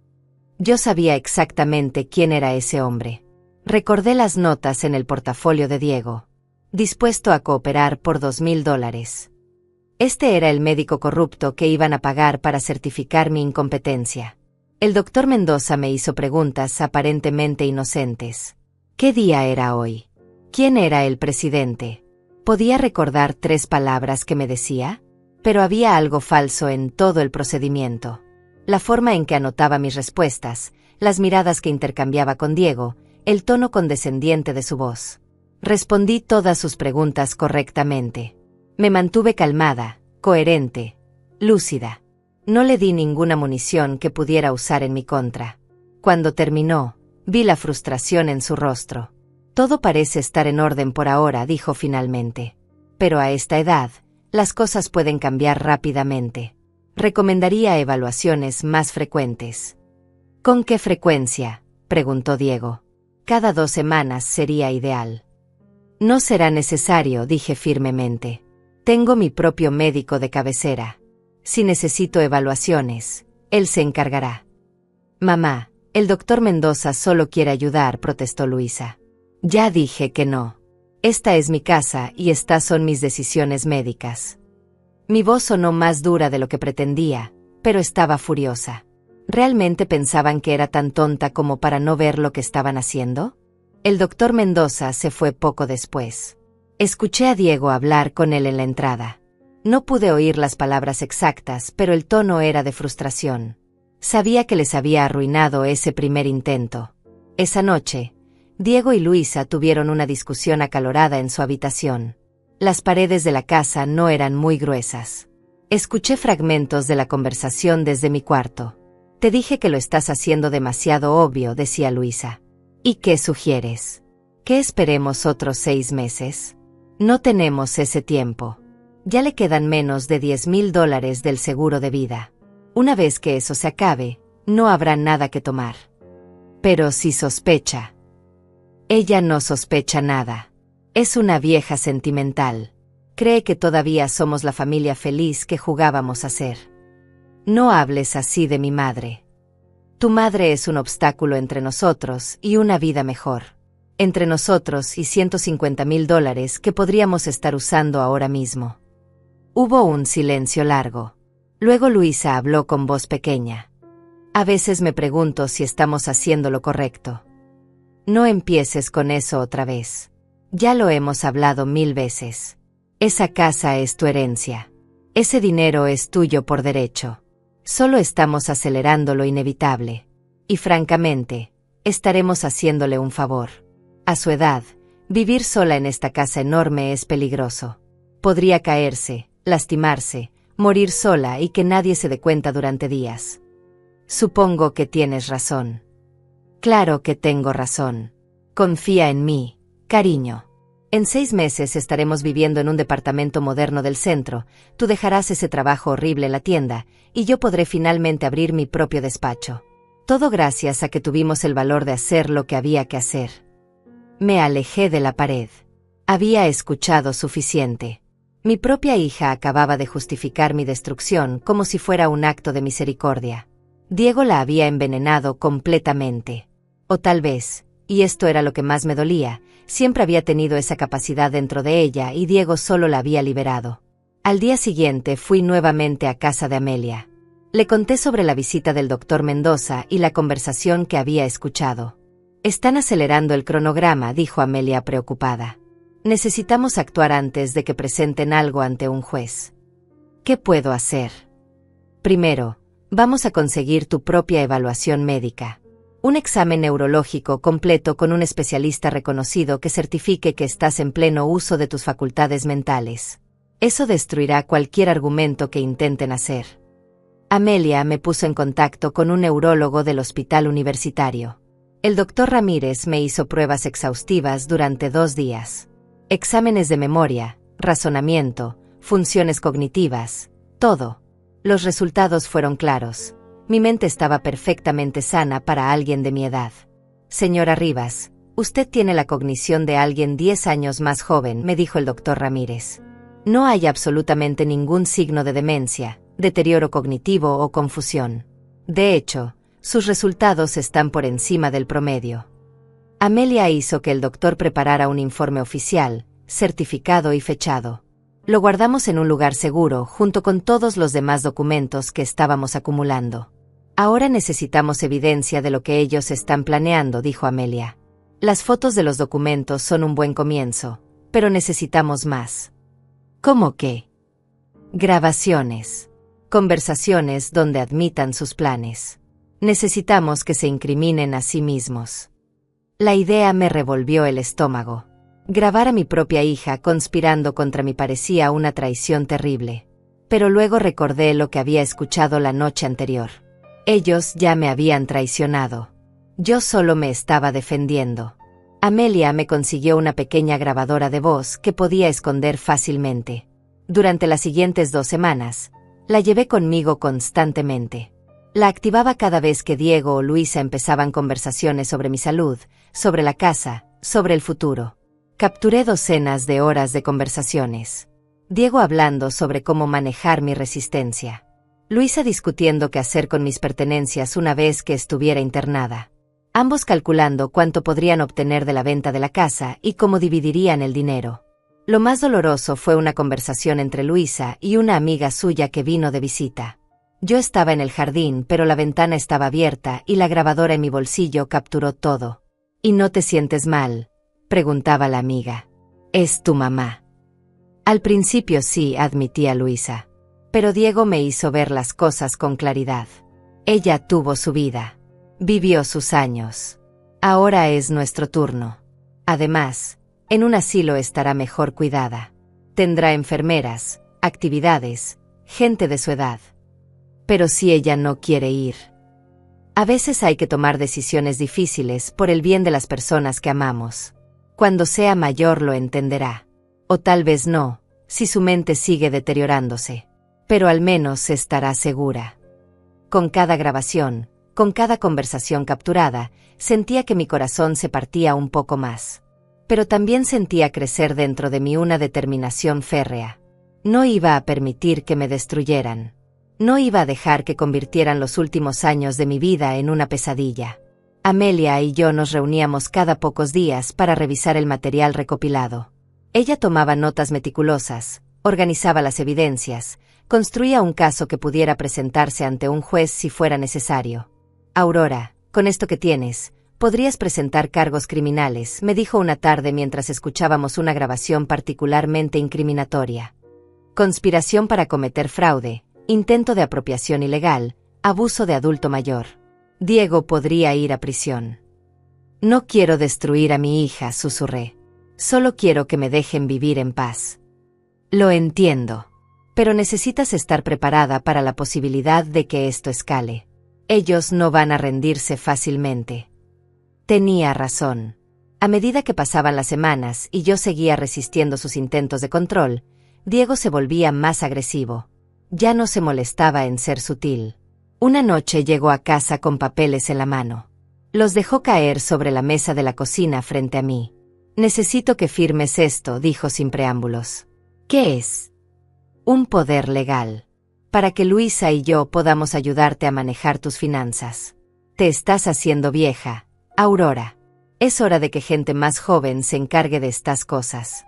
Yo sabía exactamente quién era ese hombre. Recordé las notas en el portafolio de Diego. Dispuesto a cooperar por $2,000. Este era el médico corrupto que iban a pagar para certificar mi incompetencia. El doctor Mendoza me hizo preguntas aparentemente inocentes. ¿Qué día era hoy? ¿Quién era el presidente? ¿Podía recordar 3 palabras que me decía? Pero había algo falso en todo el procedimiento. La forma en que anotaba mis respuestas, las miradas que intercambiaba con Diego, el tono condescendiente de su voz. Respondí todas sus preguntas correctamente. Me mantuve calmada, coherente, lúcida. No le di ninguna munición que pudiera usar en mi contra. Cuando terminó, vi la frustración en su rostro. Todo parece estar en orden por ahora, dijo finalmente. Pero a esta edad, las cosas pueden cambiar rápidamente. Recomendaría evaluaciones más frecuentes. ¿Con qué frecuencia?, preguntó Diego. Cada 2 semanas sería ideal. No será necesario, dije firmemente. Tengo mi propio médico de cabecera. Si necesito evaluaciones, él se encargará. Mamá, el doctor Mendoza solo quiere ayudar, protestó Luisa. Ya dije que no. Esta es mi casa y estas son mis decisiones médicas. Mi voz sonó más dura de lo que pretendía, pero estaba furiosa. ¿Realmente pensaban que era tan tonta como para no ver lo que estaban haciendo? El doctor Mendoza se fue poco después. Escuché a Diego hablar con él en la entrada. No pude oír las palabras exactas, pero el tono era de frustración. Sabía que les había arruinado ese primer intento. Esa noche, Diego y Luisa tuvieron una discusión acalorada en su habitación. Las paredes de la casa no eran muy gruesas. Escuché fragmentos de la conversación desde mi cuarto. Te dije que lo estás haciendo demasiado obvio, decía Luisa. ¿Y qué sugieres? ¿Que esperemos otros 6 meses? No tenemos ese tiempo. Ya le quedan menos de $10,000 del seguro de vida. Una vez que eso se acabe, no habrá nada que tomar. Pero si sospecha. Ella no sospecha nada. Es una vieja sentimental. Cree que todavía somos la familia feliz que jugábamos a ser. No hables así de mi madre. Tu madre es un obstáculo entre nosotros y una vida mejor. Entre nosotros y $150,000 que podríamos estar usando ahora mismo. Hubo un silencio largo. Luego Luisa habló con voz pequeña. A veces me pregunto si estamos haciendo lo correcto. No empieces con eso otra vez. Ya lo hemos hablado 1000 veces. Esa casa es tu herencia. Ese dinero es tuyo por derecho. Solo estamos acelerando lo inevitable. Y francamente, estaremos haciéndole un favor. A su edad, vivir sola en esta casa enorme es peligroso. Podría caerse, lastimarse, morir sola y que nadie se dé cuenta durante días. Supongo que tienes razón. Claro que tengo razón. Confía en mí, cariño. En 6 meses estaremos viviendo en un departamento moderno del centro, tú dejarás ese trabajo horrible en la tienda, y yo podré finalmente abrir mi propio despacho. Todo gracias a que tuvimos el valor de hacer lo que había que hacer. Me alejé de la pared. Había escuchado suficiente. Mi propia hija acababa de justificar mi destrucción como si fuera un acto de misericordia. Diego la había envenenado completamente. O tal vez, y esto era lo que más me dolía, siempre había tenido esa capacidad dentro de ella y Diego solo la había liberado. Al día siguiente fui nuevamente a casa de Amelia. Le conté sobre la visita del doctor Mendoza y la conversación que había escuchado. Están acelerando el cronograma, dijo Amelia preocupada. Necesitamos actuar antes de que presenten algo ante un juez. ¿Qué puedo hacer? Primero, vamos a conseguir tu propia evaluación médica. Un examen neurológico completo con un especialista reconocido que certifique que estás en pleno uso de tus facultades mentales. Eso destruirá cualquier argumento que intenten hacer. Amelia me puso en contacto con un neurólogo del hospital universitario. El doctor Ramírez me hizo pruebas exhaustivas durante 2 días. Exámenes de memoria, razonamiento, funciones cognitivas, todo. Los resultados fueron claros. Mi mente estaba perfectamente sana para alguien de mi edad. Señora Rivas, usted tiene la cognición de alguien 10 años más joven, me dijo el doctor Ramírez. No hay absolutamente ningún signo de demencia, deterioro cognitivo o confusión. De hecho, sus resultados están por encima del promedio. Amelia hizo que el doctor preparara un informe oficial, certificado y fechado. Lo guardamos en un lugar seguro junto con todos los demás documentos que estábamos acumulando. Ahora necesitamos evidencia de lo que ellos están planeando, dijo Amelia. Las fotos de los documentos son un buen comienzo, pero necesitamos más. ¿Cómo qué? Grabaciones. Conversaciones donde admitan sus planes. Necesitamos que se incriminen a sí mismos. La idea me revolvió el estómago. Grabar a mi propia hija conspirando contra mí parecía una traición terrible. Pero luego recordé lo que había escuchado la noche anterior. Ellos ya me habían traicionado. Yo solo me estaba defendiendo. Amelia me consiguió una pequeña grabadora de voz que podía esconder fácilmente. Durante las siguientes 2 semanas, la llevé conmigo constantemente. La activaba cada vez que Diego o Luisa empezaban conversaciones sobre mi salud, sobre la casa, sobre el futuro. Capturé docenas de horas de conversaciones. Diego hablando sobre cómo manejar mi resistencia. Luisa discutiendo qué hacer con mis pertenencias una vez que estuviera internada. Ambos calculando cuánto podrían obtener de la venta de la casa y cómo dividirían el dinero. Lo más doloroso fue una conversación entre Luisa y una amiga suya que vino de visita. Yo estaba en el jardín, pero la ventana estaba abierta y la grabadora en mi bolsillo capturó todo. ¿Y no te sientes mal?, preguntaba la amiga. ¿Es tu mamá? Al principio sí, admitía Luisa. Pero Diego me hizo ver las cosas con claridad. Ella tuvo su vida. Vivió sus años. Ahora es nuestro turno. Además, en un asilo estará mejor cuidada. Tendrá enfermeras, actividades, gente de su edad. Pero si ella no quiere ir. A veces hay que tomar decisiones difíciles por el bien de las personas que amamos. Cuando sea mayor lo entenderá. O tal vez no, si su mente sigue deteriorándose. Pero al menos estará segura. Con cada grabación, con cada conversación capturada, sentía que mi corazón se partía un poco más. Pero también sentía crecer dentro de mí una determinación férrea. No iba a permitir que me destruyeran. No iba a dejar que convirtieran los últimos años de mi vida en una pesadilla. Amelia y yo nos reuníamos cada pocos días para revisar el material recopilado. Ella tomaba notas meticulosas, organizaba las evidencias, construía un caso que pudiera presentarse ante un juez si fuera necesario. Aurora, con esto que tienes, podrías presentar cargos criminales, me dijo una tarde mientras escuchábamos una grabación particularmente incriminatoria. Conspiración para cometer fraude, intento de apropiación ilegal, abuso de adulto mayor. Diego podría ir a prisión. No quiero destruir a mi hija, susurré. Solo quiero que me dejen vivir en paz. Lo entiendo. Pero necesitas estar preparada para la posibilidad de que esto escale. Ellos no van a rendirse fácilmente. Tenía razón. A medida que pasaban las semanas y yo seguía resistiendo sus intentos de control, Diego se volvía más agresivo. Ya no se molestaba en ser sutil. Una noche llegó a casa con papeles en la mano. Los dejó caer sobre la mesa de la cocina frente a mí. Necesito que firmes esto, dijo sin preámbulos. ¿Qué es? Un poder legal. Para que Luisa y yo podamos ayudarte a manejar tus finanzas. Te estás haciendo vieja, Aurora. Es hora de que gente más joven se encargue de estas cosas.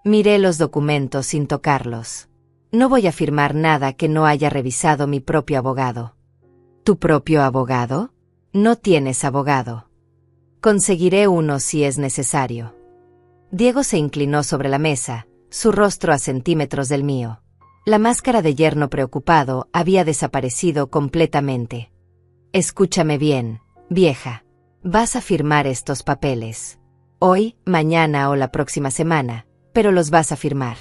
Miré los documentos sin tocarlos. No voy a firmar nada que no haya revisado mi propio abogado. ¿Tu propio abogado? No tienes abogado. Conseguiré uno si es necesario. Diego se inclinó sobre la mesa, su rostro a centímetros del mío. La máscara de yerno preocupado había desaparecido completamente. Escúchame bien, Vieja, vas a firmar estos papeles. Hoy, mañana o la próxima semana, pero los vas a firmar.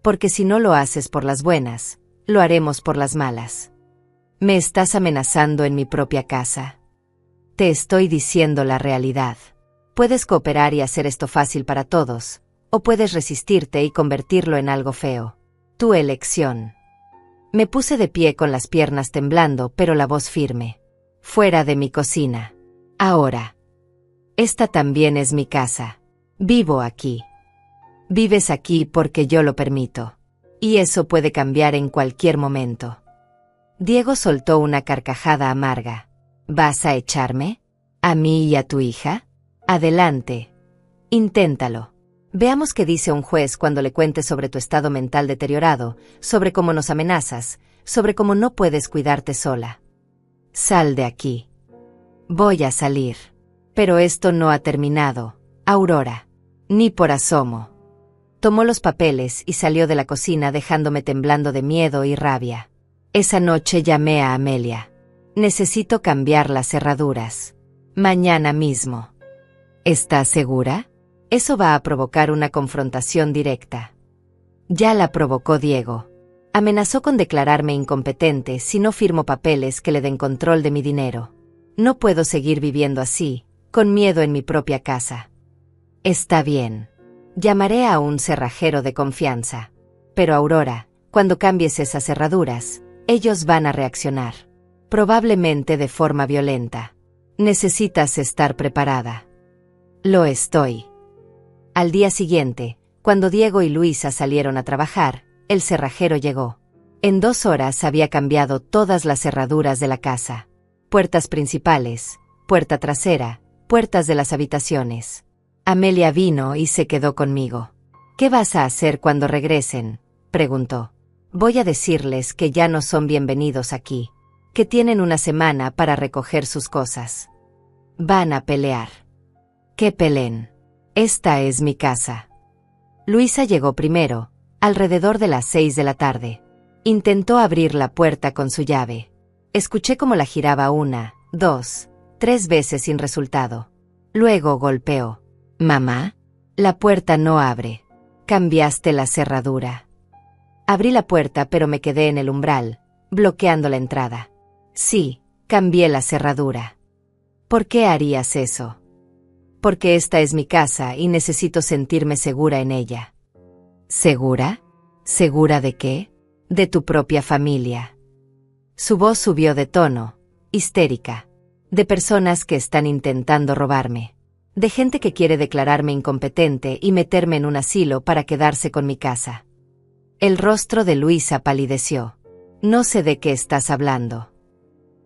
Porque si no lo haces por las buenas, lo haremos por las malas. Me estás amenazando en mi propia casa. Te estoy diciendo la realidad. Puedes cooperar y hacer esto fácil para todos, o puedes resistirte y convertirlo en algo feo. Tu elección. Me puse de pie con las piernas temblando, pero la voz firme. Fuera de mi cocina. Ahora. Esta también es mi casa. Vivo aquí. Vives aquí porque yo lo permito. Y eso puede cambiar en cualquier momento. Diego soltó una carcajada amarga. ¿Vas a echarme? ¿A mí y a tu hija? Adelante. Inténtalo. Veamos qué dice un juez cuando le cuentes sobre tu estado mental deteriorado, sobre cómo nos amenazas, sobre cómo no puedes cuidarte sola. Sal de aquí. Voy a salir. Pero esto no ha terminado, Aurora. Ni por asomo. Tomó los papeles y salió de la cocina dejándome temblando de miedo y rabia. Esa noche llamé a Amelia. Necesito cambiar las cerraduras. Mañana mismo. ¿Estás segura? Eso va a provocar una confrontación directa. Ya la provocó Diego. Amenazó con declararme incompetente si no firmo papeles que le den control de mi dinero. No puedo seguir viviendo así, con miedo en mi propia casa. Está bien. Llamaré a un cerrajero de confianza. Pero Aurora, cuando cambies esas cerraduras, ellos van a reaccionar. Probablemente de forma violenta. Necesitas estar preparada. Lo estoy. Al día siguiente, cuando Diego y Luisa salieron a trabajar, el cerrajero llegó. En 2 horas había cambiado todas las cerraduras de la casa. Puertas principales, puerta trasera, puertas de las habitaciones. Amelia vino y se quedó conmigo. ¿Qué vas a hacer cuando regresen?, preguntó. Voy a decirles que ya no son bienvenidos aquí, que tienen una semana para recoger sus cosas. Van a pelear. Que peleen. Esta es mi casa. Luisa llegó primero, alrededor de las 6 de la tarde. Intentó abrir la puerta con su llave. Escuché cómo la giraba 1, 2, 3 veces sin resultado. Luego golpeó. «Mamá, la puerta no abre. Cambiaste la cerradura». Abrí la puerta pero me quedé en el umbral, bloqueando la entrada. Sí, cambié la cerradura. ¿Por qué harías eso? Porque esta es mi casa y necesito sentirme segura en ella. ¿Segura? ¿Segura de qué? De tu propia familia. Su voz subió de tono, histérica. De personas que están intentando robarme. De gente que quiere declararme incompetente y meterme en un asilo para quedarse con mi casa. El rostro de Luisa palideció. No sé de qué estás hablando.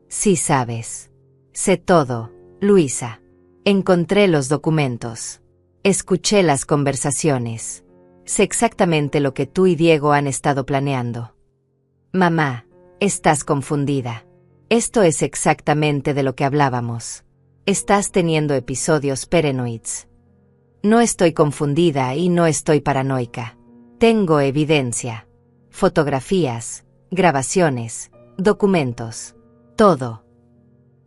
Sí sabes. Sé todo, Luisa. Encontré los documentos. Escuché las conversaciones. Sé exactamente lo que tú y Diego han estado planeando. Mamá, estás confundida. Esto es exactamente de lo que hablábamos. Estás teniendo episodios paranoides. No estoy confundida y no estoy paranoica. Tengo evidencia. Fotografías, grabaciones, documentos. Todo.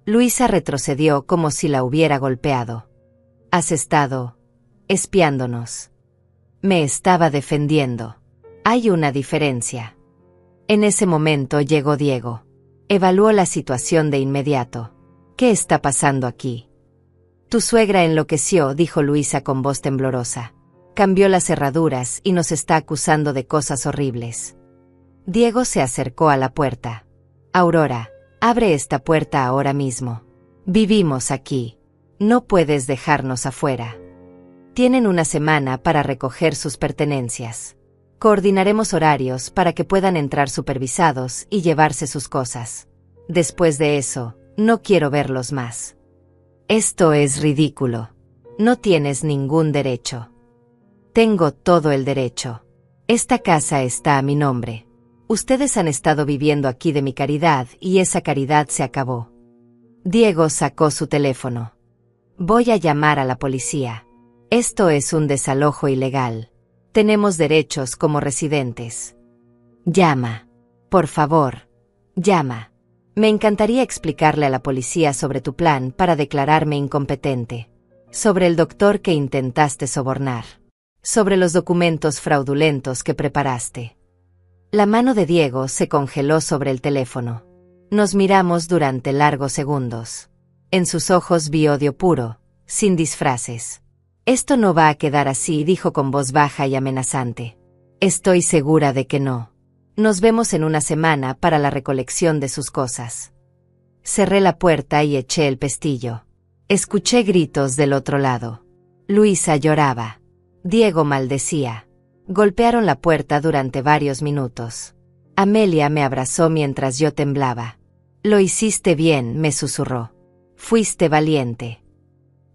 Luisa retrocedió como si la hubiera golpeado. Has estado espiándonos. Me estaba defendiendo. Hay una diferencia. En ese momento llegó Diego. Evaluó la situación de inmediato. ¿Qué está pasando aquí? Tu suegra enloqueció, dijo Luisa con voz temblorosa. Cambió las cerraduras y nos está acusando de cosas horribles. Diego se acercó a la puerta. Aurora, abre esta puerta ahora mismo. Vivimos aquí. No puedes dejarnos afuera. Tienen una semana para recoger sus pertenencias. Coordinaremos horarios para que puedan entrar supervisados y llevarse sus cosas. Después de eso, no quiero verlos más. Esto es ridículo. No tienes ningún derecho. Tengo todo el derecho. Esta casa está a mi nombre. Ustedes han estado viviendo aquí de mi caridad y esa caridad se acabó. Diego sacó su teléfono. Voy a llamar a la policía. Esto es un desalojo ilegal. Tenemos derechos como residentes. Llama. Por favor. Llama. Me encantaría explicarle a la policía sobre tu plan para declararme incompetente. Sobre el doctor que intentaste sobornar. Sobre los documentos fraudulentos que preparaste. La mano de Diego se congeló sobre el teléfono. Nos miramos durante largos segundos. En sus ojos vi odio puro, sin disfraces. Esto no va a quedar así, dijo con voz baja y amenazante. Estoy segura de que no. Nos vemos en una semana para la recolección de sus cosas. Cerré la puerta y eché el pestillo. Escuché gritos del otro lado. Luisa lloraba. Diego maldecía. Golpearon la puerta durante varios minutos. Amelia me abrazó mientras yo temblaba. Lo hiciste bien, me susurró. Fuiste valiente.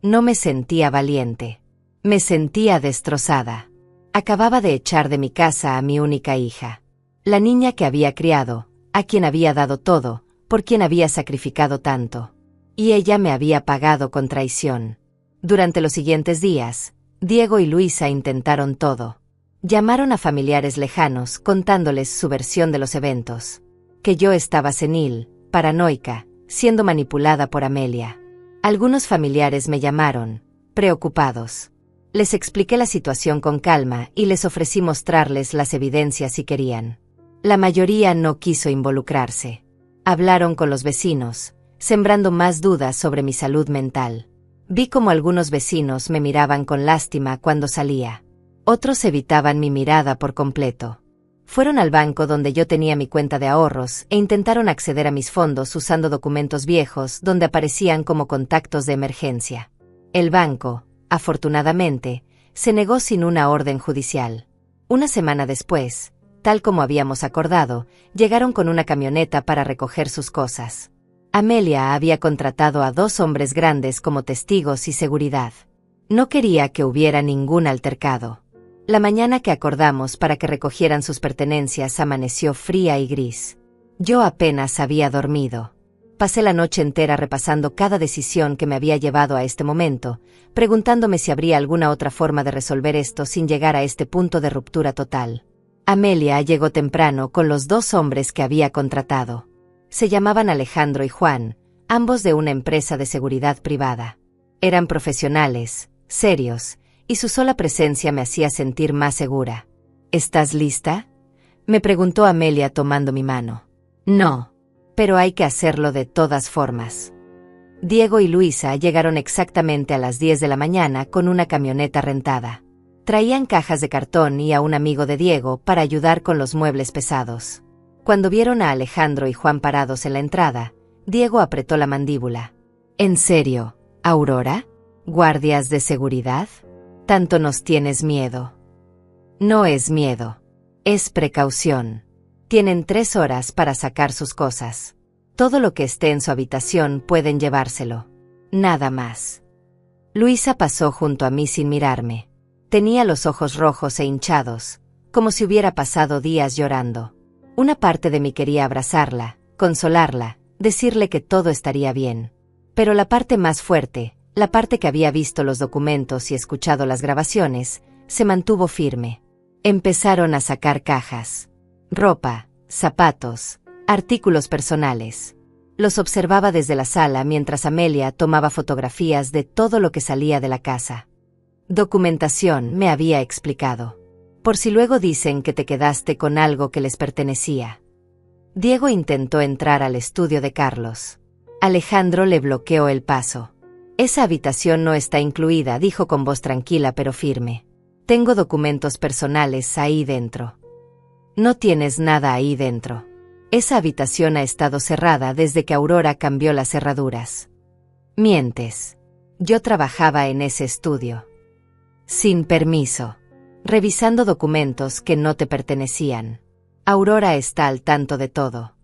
No me sentía valiente. Me sentía destrozada. Acababa de echar de mi casa a mi única hija. La niña que había criado, a quien había dado todo, por quien había sacrificado tanto. Y ella me había pagado con traición. Durante los siguientes días, Diego y Luisa intentaron todo. Llamaron a familiares lejanos contándoles su versión de los eventos. Que yo estaba senil, paranoica, siendo manipulada por Amelia. Algunos familiares me llamaron, preocupados. Les expliqué la situación con calma y les ofrecí mostrarles las evidencias si querían. La mayoría no quiso involucrarse. Hablaron con los vecinos, sembrando más dudas sobre mi salud mental. Vi como algunos vecinos me miraban con lástima cuando salía. Otros evitaban mi mirada por completo. Fueron al banco donde yo tenía mi cuenta de ahorros e intentaron acceder a mis fondos usando documentos viejos donde aparecían como contactos de emergencia. El banco, afortunadamente, se negó sin una orden judicial. Una semana después, tal como habíamos acordado, llegaron con una camioneta para recoger sus cosas. Amelia había contratado a 2 hombres grandes como testigos y seguridad. No quería que hubiera ningún altercado. La mañana que acordamos para que recogieran sus pertenencias amaneció fría y gris. Yo apenas había dormido. Pasé la noche entera repasando cada decisión que me había llevado a este momento, preguntándome si habría alguna otra forma de resolver esto sin llegar a este punto de ruptura total. Amelia llegó temprano con los 2 hombres que había contratado. Se llamaban Alejandro y Juan, ambos de una empresa de seguridad privada. Eran profesionales, serios, y su sola presencia me hacía sentir más segura. ¿Estás lista?, me preguntó Amelia tomando mi mano. No, pero hay que hacerlo de todas formas. Diego y Luisa llegaron exactamente a las 10 de la mañana con una camioneta rentada. Traían cajas de cartón y a un amigo de Diego para ayudar con los muebles pesados. Cuando vieron a Alejandro y Juan parados en la entrada, Diego apretó la mandíbula. ¿En serio, Aurora? ¿Guardias de seguridad? ¿Tanto nos tienes miedo? No es miedo. Es precaución. Tienen 3 horas para sacar sus cosas. Todo lo que esté en su habitación pueden llevárselo. Nada más. Luisa pasó junto a mí sin mirarme. Tenía los ojos rojos e hinchados, como si hubiera pasado días llorando. Una parte de mí quería abrazarla, consolarla, decirle que todo estaría bien. Pero la parte más fuerte, la parte que había visto los documentos y escuchado las grabaciones, se mantuvo firme. Empezaron a sacar cajas. Ropa, zapatos, artículos personales. Los observaba desde la sala mientras Amelia tomaba fotografías de todo lo que salía de la casa. Documentación, me había explicado. Por si luego dicen que te quedaste con algo que les pertenecía. Diego intentó entrar al estudio de Carlos. Alejandro le bloqueó el paso. Esa habitación no está incluida, dijo con voz tranquila pero firme. Tengo documentos personales ahí dentro. No tienes nada ahí dentro. Esa habitación ha estado cerrada desde que Aurora cambió las cerraduras. Mientes. Yo trabajaba en ese estudio. Sin permiso. Revisando documentos que no te pertenecían. Aurora está al tanto de todo.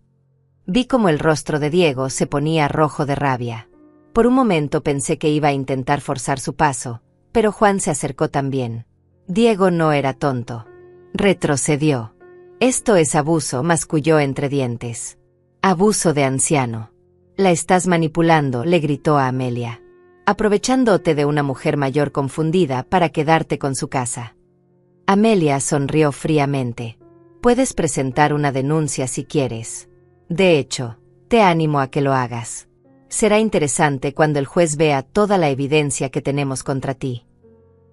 Vi como el rostro de Diego se ponía rojo de rabia. Por un momento pensé que iba a intentar forzar su paso, pero Juan se acercó también. Diego no era tonto. Retrocedió. Esto es abuso, masculló entre dientes. Abuso de anciano. La estás manipulando, le gritó a Amelia. Aprovechándote de una mujer mayor confundida para quedarte con su casa. Amelia sonrió fríamente. Puedes presentar una denuncia si quieres. De hecho, Te animo a que lo hagas. Será interesante cuando el juez vea toda la evidencia que tenemos contra ti.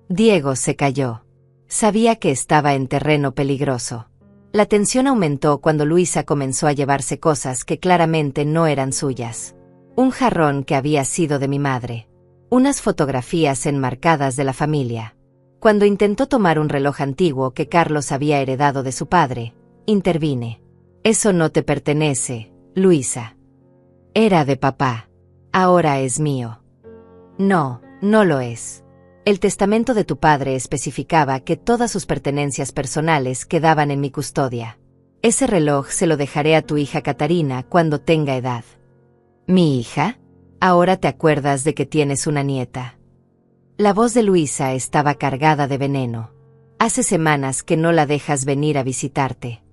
Diego se calló. Sabía que estaba en terreno peligroso. La tensión aumentó cuando Luisa comenzó a llevarse cosas que claramente no eran suyas. Un jarrón que había sido de mi madre. Unas fotografías enmarcadas de la familia. Cuando intentó tomar un reloj antiguo que Carlos había heredado de su padre, intervine. Eso no te pertenece, Luisa. Era de papá. Ahora es mío. No, no lo es. El testamento de tu padre especificaba que todas sus pertenencias personales quedaban en mi custodia. Ese reloj se lo dejaré a tu hija Catarina cuando tenga edad. ¿Mi hija? Ahora te acuerdas de que tienes una nieta. La voz de Luisa estaba cargada de veneno. Hace semanas que no la dejas venir a visitarte.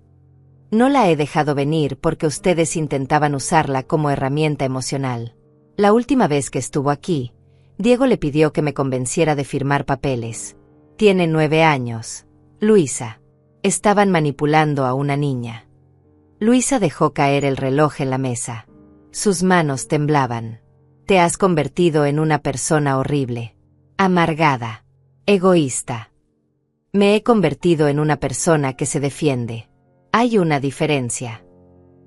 No la he dejado venir porque ustedes intentaban usarla como herramienta emocional. La última vez que estuvo aquí, Diego le pidió que me convenciera de firmar papeles. Tiene 9 años. Luisa. Estaban manipulando a una niña. Luisa dejó caer el reloj en la mesa. Sus manos temblaban. Te has convertido en una persona horrible. Amargada. Egoísta. Me he convertido en una persona que se defiende. Hay una diferencia.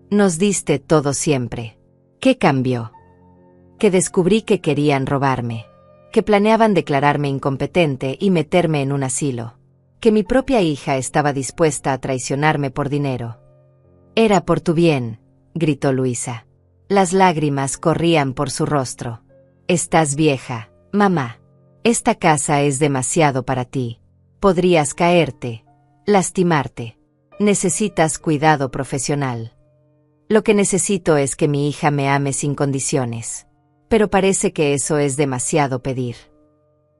Nos diste todo siempre. ¿Qué cambió? Que descubrí que querían robarme. Que planeaban declararme incompetente y meterme en un asilo. Que mi propia hija estaba dispuesta a traicionarme por dinero. Era por tu bien, gritó Luisa. Las lágrimas corrían por su rostro. Estás vieja, mamá. Esta casa es demasiado para ti. Podrías caerte, lastimarte. Necesitas cuidado profesional. Lo que necesito es que mi hija me ame sin condiciones. Pero parece que eso es demasiado pedir.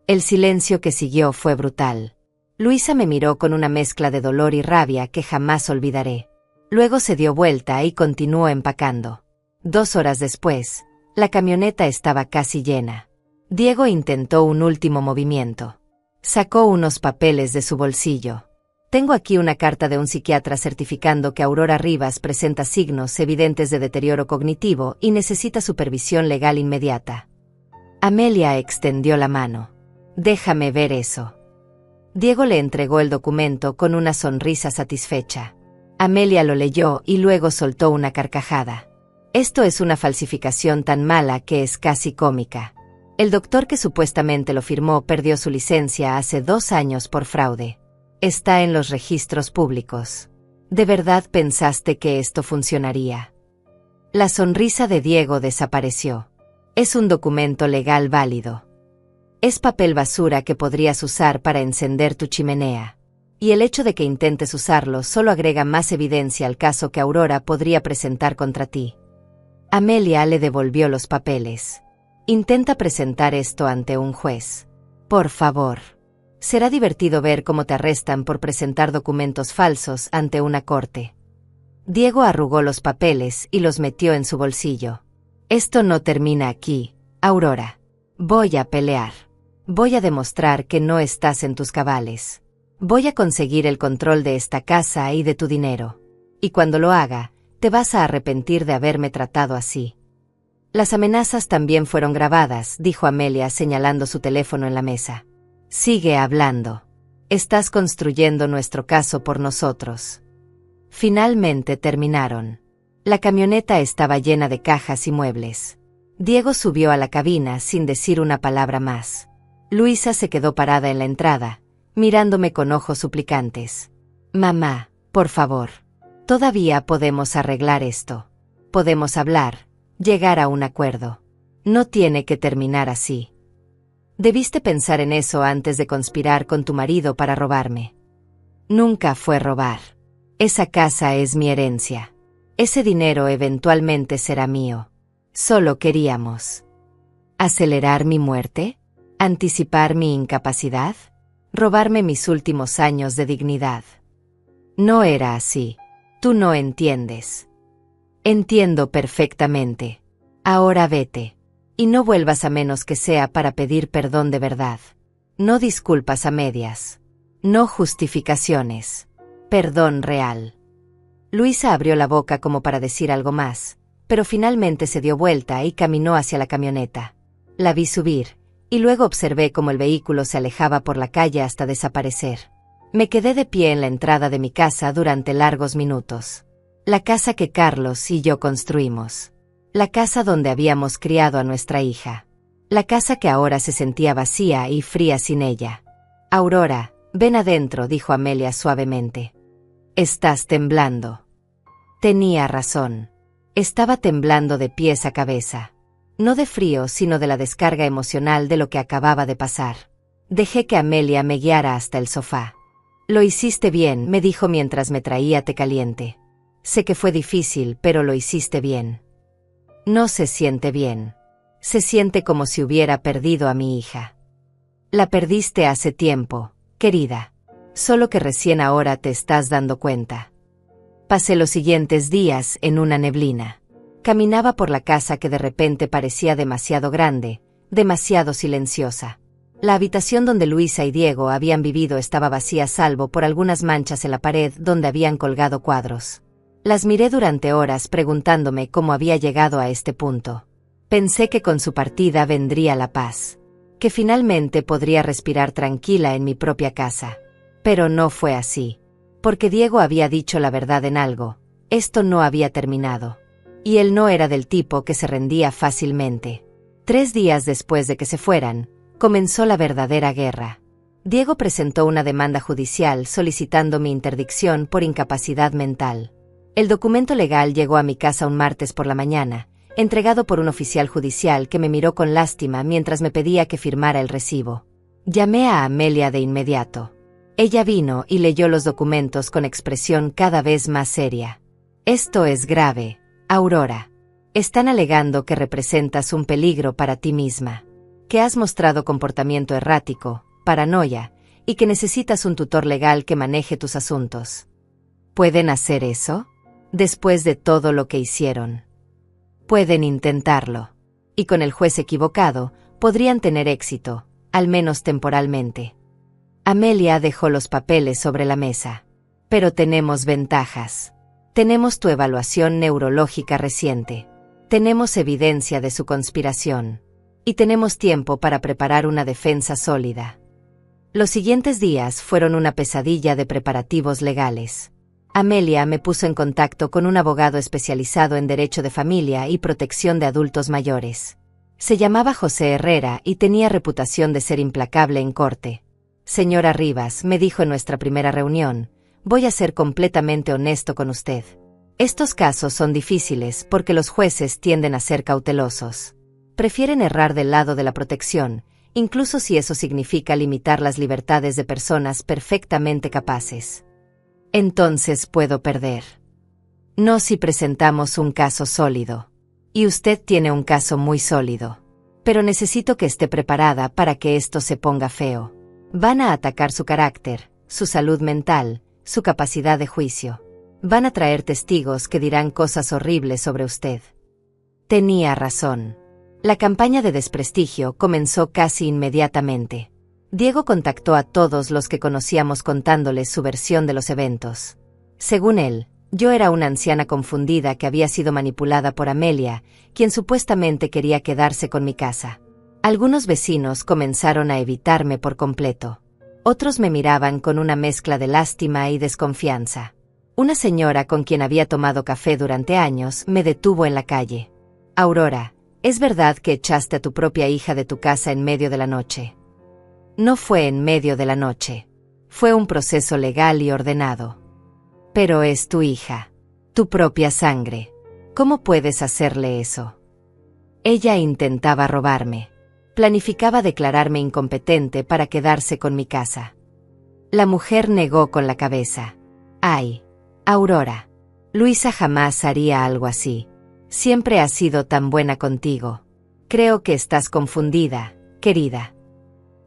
El silencio que siguió fue brutal. Luisa me miró con una mezcla de dolor y rabia que jamás olvidaré. Luego se dio vuelta y continuó empacando. 2 horas después, la camioneta estaba casi llena. Diego intentó un último movimiento. Sacó unos papeles de su bolsillo. Tengo aquí una carta de un psiquiatra certificando que Aurora Rivas presenta signos evidentes de deterioro cognitivo y necesita supervisión legal inmediata. Amelia extendió la mano. Déjame ver eso. Diego le entregó el documento con una sonrisa satisfecha. Amelia lo leyó y luego soltó una carcajada. Esto es una falsificación tan mala que es casi cómica. El doctor que supuestamente lo firmó perdió su licencia hace 2 años por fraude. Está en los registros públicos. ¿De verdad pensaste que esto funcionaría? La sonrisa de Diego desapareció. Es un documento legal válido. Es papel basura que podrías usar para encender tu chimenea. Y el hecho de que intentes usarlo solo agrega más evidencia al caso que Aurora podría presentar contra ti. Amelia le devolvió los papeles. Intenta presentar esto ante un juez. Por favor. Será divertido ver cómo te arrestan por presentar documentos falsos ante una corte. Diego arrugó los papeles y los metió en su bolsillo. Esto no termina aquí, Aurora. Voy a pelear. Voy a demostrar que no estás en tus cabales. Voy a conseguir el control de esta casa y de tu dinero. Y cuando lo haga, te vas a arrepentir de haberme tratado así. Las amenazas también fueron grabadas, dijo Amelia señalando su teléfono en la mesa. Sigue hablando. Estás construyendo nuestro caso por nosotros. Finalmente terminaron. La camioneta estaba llena de cajas y muebles. Diego subió a la cabina sin decir una palabra más. Luisa se quedó parada en la entrada, mirándome con ojos suplicantes. Mamá, por favor. Todavía podemos arreglar esto. Podemos hablar, llegar a un acuerdo. No tiene que terminar así. Debiste pensar en eso antes de conspirar con tu marido para robarme. Nunca fue robar. Esa casa es mi herencia. Ese dinero eventualmente será mío. Solo queríamos. ¿Acelerar mi muerte? ¿Anticipar mi incapacidad? ¿Robarme mis últimos años de dignidad? No era así. Tú no entiendes. Entiendo perfectamente. Ahora vete. Y no vuelvas a menos que sea para pedir perdón de verdad. No disculpas a medias. No justificaciones. Perdón real. Luisa abrió la boca como para decir algo más, pero finalmente se dio vuelta y caminó hacia la camioneta. La vi subir, y luego observé cómo el vehículo se alejaba por la calle hasta desaparecer. Me quedé de pie en la entrada de mi casa durante largos minutos. La casa que Carlos y yo construimos. La casa donde habíamos criado a nuestra hija. La casa que ahora se sentía vacía y fría sin ella. Aurora, ven adentro, dijo Amelia suavemente. Estás temblando. Tenía razón. Estaba temblando de pies a cabeza. No de frío, sino de la descarga emocional de lo que acababa de pasar. Dejé que Amelia me guiara hasta el sofá. Lo hiciste bien, me dijo mientras me traía té caliente. Sé que fue difícil, pero lo hiciste bien. No se siente bien. Se siente como si hubiera perdido a mi hija. La perdiste hace tiempo, querida. Solo que recién ahora te estás dando cuenta. Pasé los siguientes días en una neblina. Caminaba por la casa que de repente parecía demasiado grande, demasiado silenciosa. La habitación donde Luisa y Diego habían vivido estaba vacía salvo por algunas manchas en la pared donde habían colgado cuadros. Las miré durante horas preguntándome cómo había llegado a este punto. Pensé que con su partida vendría la paz. Que finalmente podría respirar tranquila en mi propia casa. Pero no fue así. Porque Diego había dicho la verdad en algo. Esto no había terminado. Y él no era del tipo que se rendía fácilmente. 3 días después de que se fueran, comenzó la verdadera guerra. Diego presentó una demanda judicial solicitando mi interdicción por incapacidad mental. El documento legal llegó a mi casa un martes por la mañana, entregado por un oficial judicial que me miró con lástima mientras me pedía que firmara el recibo. Llamé a Amelia de inmediato. Ella vino y leyó los documentos con expresión cada vez más seria. Esto es grave, Aurora. Están alegando que representas un peligro para ti misma, que has mostrado comportamiento errático, paranoia, y que necesitas un tutor legal que maneje tus asuntos. ¿Pueden hacer eso? Después de todo lo que hicieron. Pueden intentarlo. Y con el juez equivocado, podrían tener éxito, al menos temporalmente. Amelia dejó los papeles sobre la mesa. Pero tenemos ventajas. Tenemos tu evaluación neurológica reciente. Tenemos evidencia de su conspiración. Y tenemos tiempo para preparar una defensa sólida. Los siguientes días fueron una pesadilla de preparativos legales. Amelia me puso en contacto con un abogado especializado en derecho de familia y protección de adultos mayores. Se llamaba José Herrera y tenía reputación de ser implacable en corte. Señora Rivas, me dijo en nuestra primera reunión, voy a ser completamente honesto con usted. Estos casos son difíciles porque los jueces tienden a ser cautelosos. Prefieren errar del lado de la protección, incluso si eso significa limitar las libertades de personas perfectamente capaces. Entonces puedo perder. No si presentamos un caso sólido. Y usted tiene un caso muy sólido. Pero necesito que esté preparada para que esto se ponga feo. Van a atacar su carácter, su salud mental, su capacidad de juicio. Van a traer testigos que dirán cosas horribles sobre usted. Tenía razón. La campaña de desprestigio comenzó casi inmediatamente. Diego contactó a todos los que conocíamos contándoles su versión de los eventos. Según él, yo era una anciana confundida que había sido manipulada por Amelia, quien supuestamente quería quedarse con mi casa. Algunos vecinos comenzaron a evitarme por completo. Otros me miraban con una mezcla de lástima y desconfianza. Una señora con quien había tomado café durante años me detuvo en la calle. Aurora, ¿es verdad que echaste a tu propia hija de tu casa en medio de la noche? No fue en medio de la noche. Fue un proceso legal y ordenado. Pero es tu hija. Tu propia sangre. ¿Cómo puedes hacerle eso? Ella intentaba robarme. Planificaba declararme incompetente para quedarse con mi casa. La mujer negó con la cabeza. Ay, Aurora. Luisa jamás haría algo así. Siempre ha sido tan buena contigo. Creo que estás confundida, querida.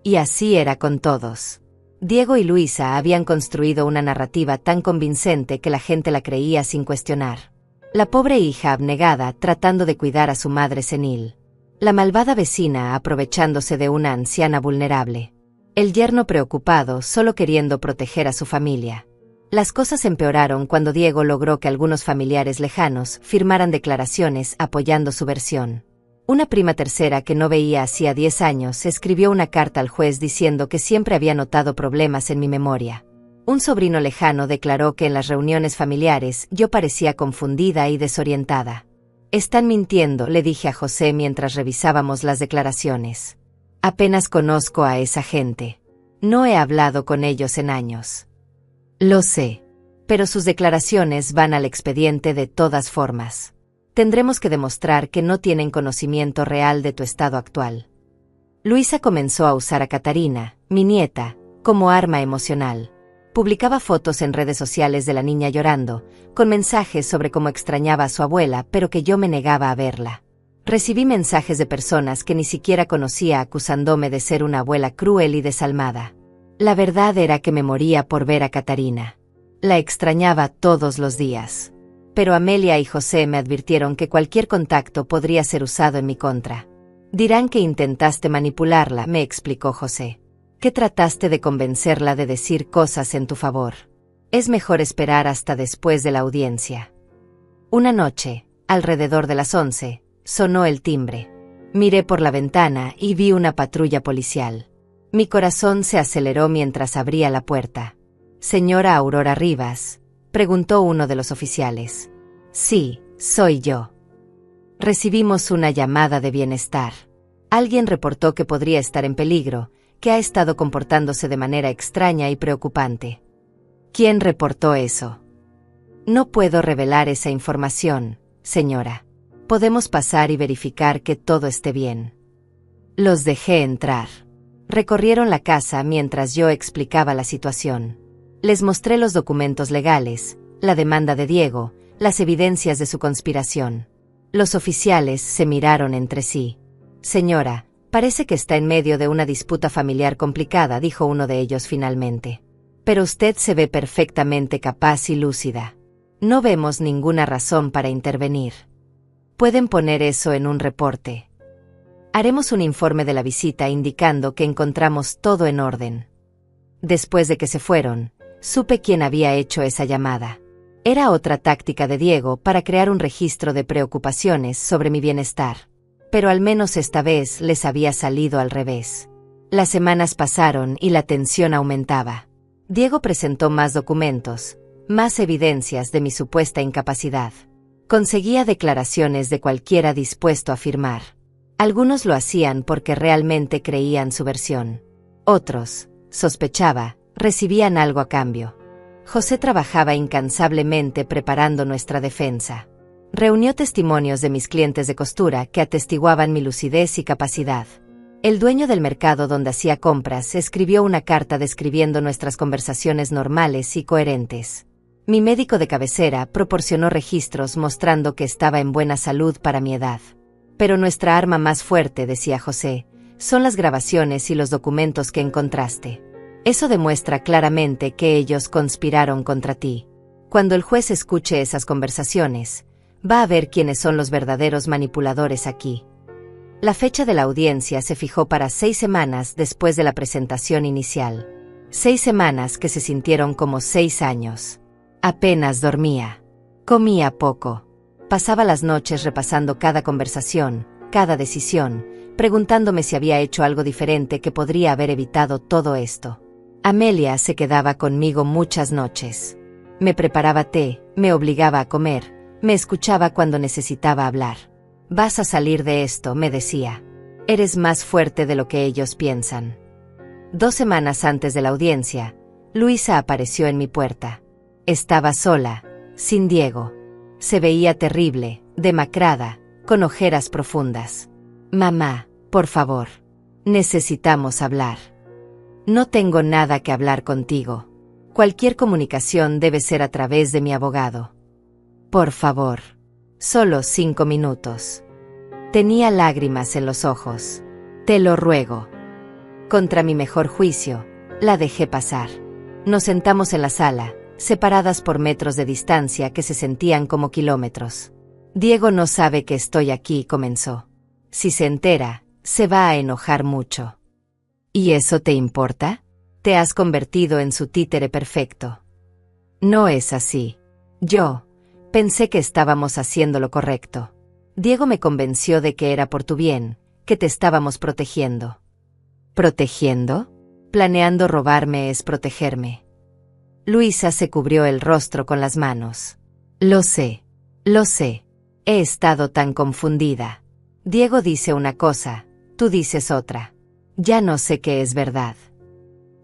Y así era con todos. Diego y Luisa habían construido una narrativa tan convincente que la gente la creía sin cuestionar. La pobre hija abnegada tratando de cuidar a su madre senil. La malvada vecina aprovechándose de una anciana vulnerable. El yerno preocupado solo queriendo proteger a su familia. Las cosas empeoraron cuando Diego logró que algunos familiares lejanos firmaran declaraciones apoyando su versión. Una prima tercera que no veía hacía 10 años escribió una carta al juez diciendo que siempre había notado problemas en mi memoria. Un sobrino lejano declaró que en las reuniones familiares yo parecía confundida y desorientada. «Están mintiendo», le dije a José mientras revisábamos las declaraciones. «Apenas conozco a esa gente. No he hablado con ellos en años». «Lo sé. Pero sus declaraciones van al expediente de todas formas. Tendremos que demostrar que no tienen conocimiento real de tu estado actual». Luisa comenzó a usar a Catarina, mi nieta, como arma emocional. Publicaba fotos en redes sociales de la niña llorando, con mensajes sobre cómo extrañaba a su abuela, pero que yo me negaba a verla. Recibí mensajes de personas que ni siquiera conocía acusándome de ser una abuela cruel y desalmada. La verdad era que me moría por ver a Catarina. La extrañaba todos los días. Pero Amelia y José me advirtieron que cualquier contacto podría ser usado en mi contra. «Dirán que intentaste manipularla», me explicó José. «Que trataste de convencerla de decir cosas en tu favor. Es mejor esperar hasta después de la audiencia». Una noche, alrededor de las 11, sonó el timbre. Miré por la ventana y vi una patrulla policial. Mi corazón se aceleró mientras abría la puerta. «¿Señora Aurora Rivas?», preguntó uno de los oficiales. «Sí, soy yo». Recibimos una llamada de bienestar. Alguien reportó que podría estar en peligro, que ha estado comportándose de manera extraña y preocupante. ¿Quién reportó eso? No puedo revelar esa información, señora. Podemos pasar y verificar que todo esté bien. Los dejé entrar. Recorrieron la casa mientras yo explicaba la situación. Les mostré los documentos legales, la demanda de Diego, las evidencias de su conspiración. Los oficiales se miraron entre sí. «Señora, parece que está en medio de una disputa familiar complicada», dijo uno de ellos finalmente. «Pero usted se ve perfectamente capaz y lúcida. No vemos ninguna razón para intervenir. Pueden poner eso en un reporte. Haremos un informe de la visita indicando que encontramos todo en orden». Después de que se fueron, supe quién había hecho esa llamada. Era otra táctica de Diego para crear un registro de preocupaciones sobre mi bienestar. Pero al menos esta vez les había salido al revés. Las semanas pasaron y la tensión aumentaba. Diego presentó más documentos, más evidencias de mi supuesta incapacidad. Conseguía declaraciones de cualquiera dispuesto a firmar. Algunos lo hacían porque realmente creían su versión. Otros, sospechaba, recibían algo a cambio. José trabajaba incansablemente preparando nuestra defensa. Reunió testimonios de mis clientes de costura que atestiguaban mi lucidez y capacidad. El dueño del mercado donde hacía compras escribió una carta describiendo nuestras conversaciones normales y coherentes. Mi médico de cabecera proporcionó registros mostrando que estaba en buena salud para mi edad. Pero nuestra arma más fuerte, decía José, son las grabaciones y los documentos que encontraste. Eso demuestra claramente que ellos conspiraron contra ti. Cuando el juez escuche esas conversaciones, va a ver quiénes son los verdaderos manipuladores aquí. La fecha de la audiencia se fijó para 6 semanas después de la presentación inicial. 6 semanas que se sintieron como 6 años. Apenas dormía. Comía poco. Pasaba las noches repasando cada conversación, cada decisión, preguntándome si había hecho algo diferente que podría haber evitado todo esto. Amelia se quedaba conmigo muchas noches. Me preparaba té, me obligaba a comer, me escuchaba cuando necesitaba hablar. «Vas a salir de esto», me decía. «Eres más fuerte de lo que ellos piensan». 2 semanas antes de la audiencia, Luisa apareció en mi puerta. Estaba sola, sin Diego. Se veía terrible, demacrada, con ojeras profundas. «Mamá, por favor. Necesitamos hablar». «No tengo nada que hablar contigo. Cualquier comunicación debe ser a través de mi abogado. Por favor. Solo 5 minutos». Tenía lágrimas en los ojos. «Te lo ruego». Contra mi mejor juicio, la dejé pasar. Nos sentamos en la sala, separadas por metros de distancia que se sentían como kilómetros. «Diego no sabe que estoy aquí», comenzó. «Si se entera, se va a enojar mucho». «¿Y eso te importa? Te has convertido en su títere perfecto». No es así. Yo pensé que estábamos haciendo lo correcto. Diego me convenció de que era por tu bien, que te estábamos protegiendo. ¿Protegiendo? Planeando robarme es protegerme. Luisa se cubrió el rostro con las manos. Lo sé. He estado tan confundida. Diego dice una cosa, tú dices otra. Ya no sé qué es verdad.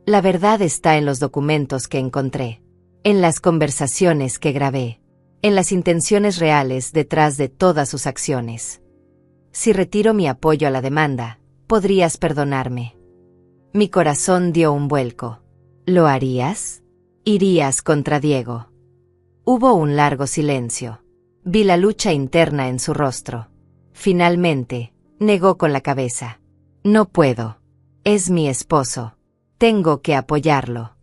La verdad está en los documentos que encontré, en las conversaciones que grabé, en las intenciones reales detrás de todas sus acciones. Si retiro mi apoyo a la demanda, podrías perdonarme. Mi corazón dio un vuelco. ¿Lo harías? ¿Irías contra Diego? Hubo un largo silencio. Vi la lucha interna en su rostro. Finalmente, negó con la cabeza. No puedo. Es mi esposo. Tengo que apoyarlo.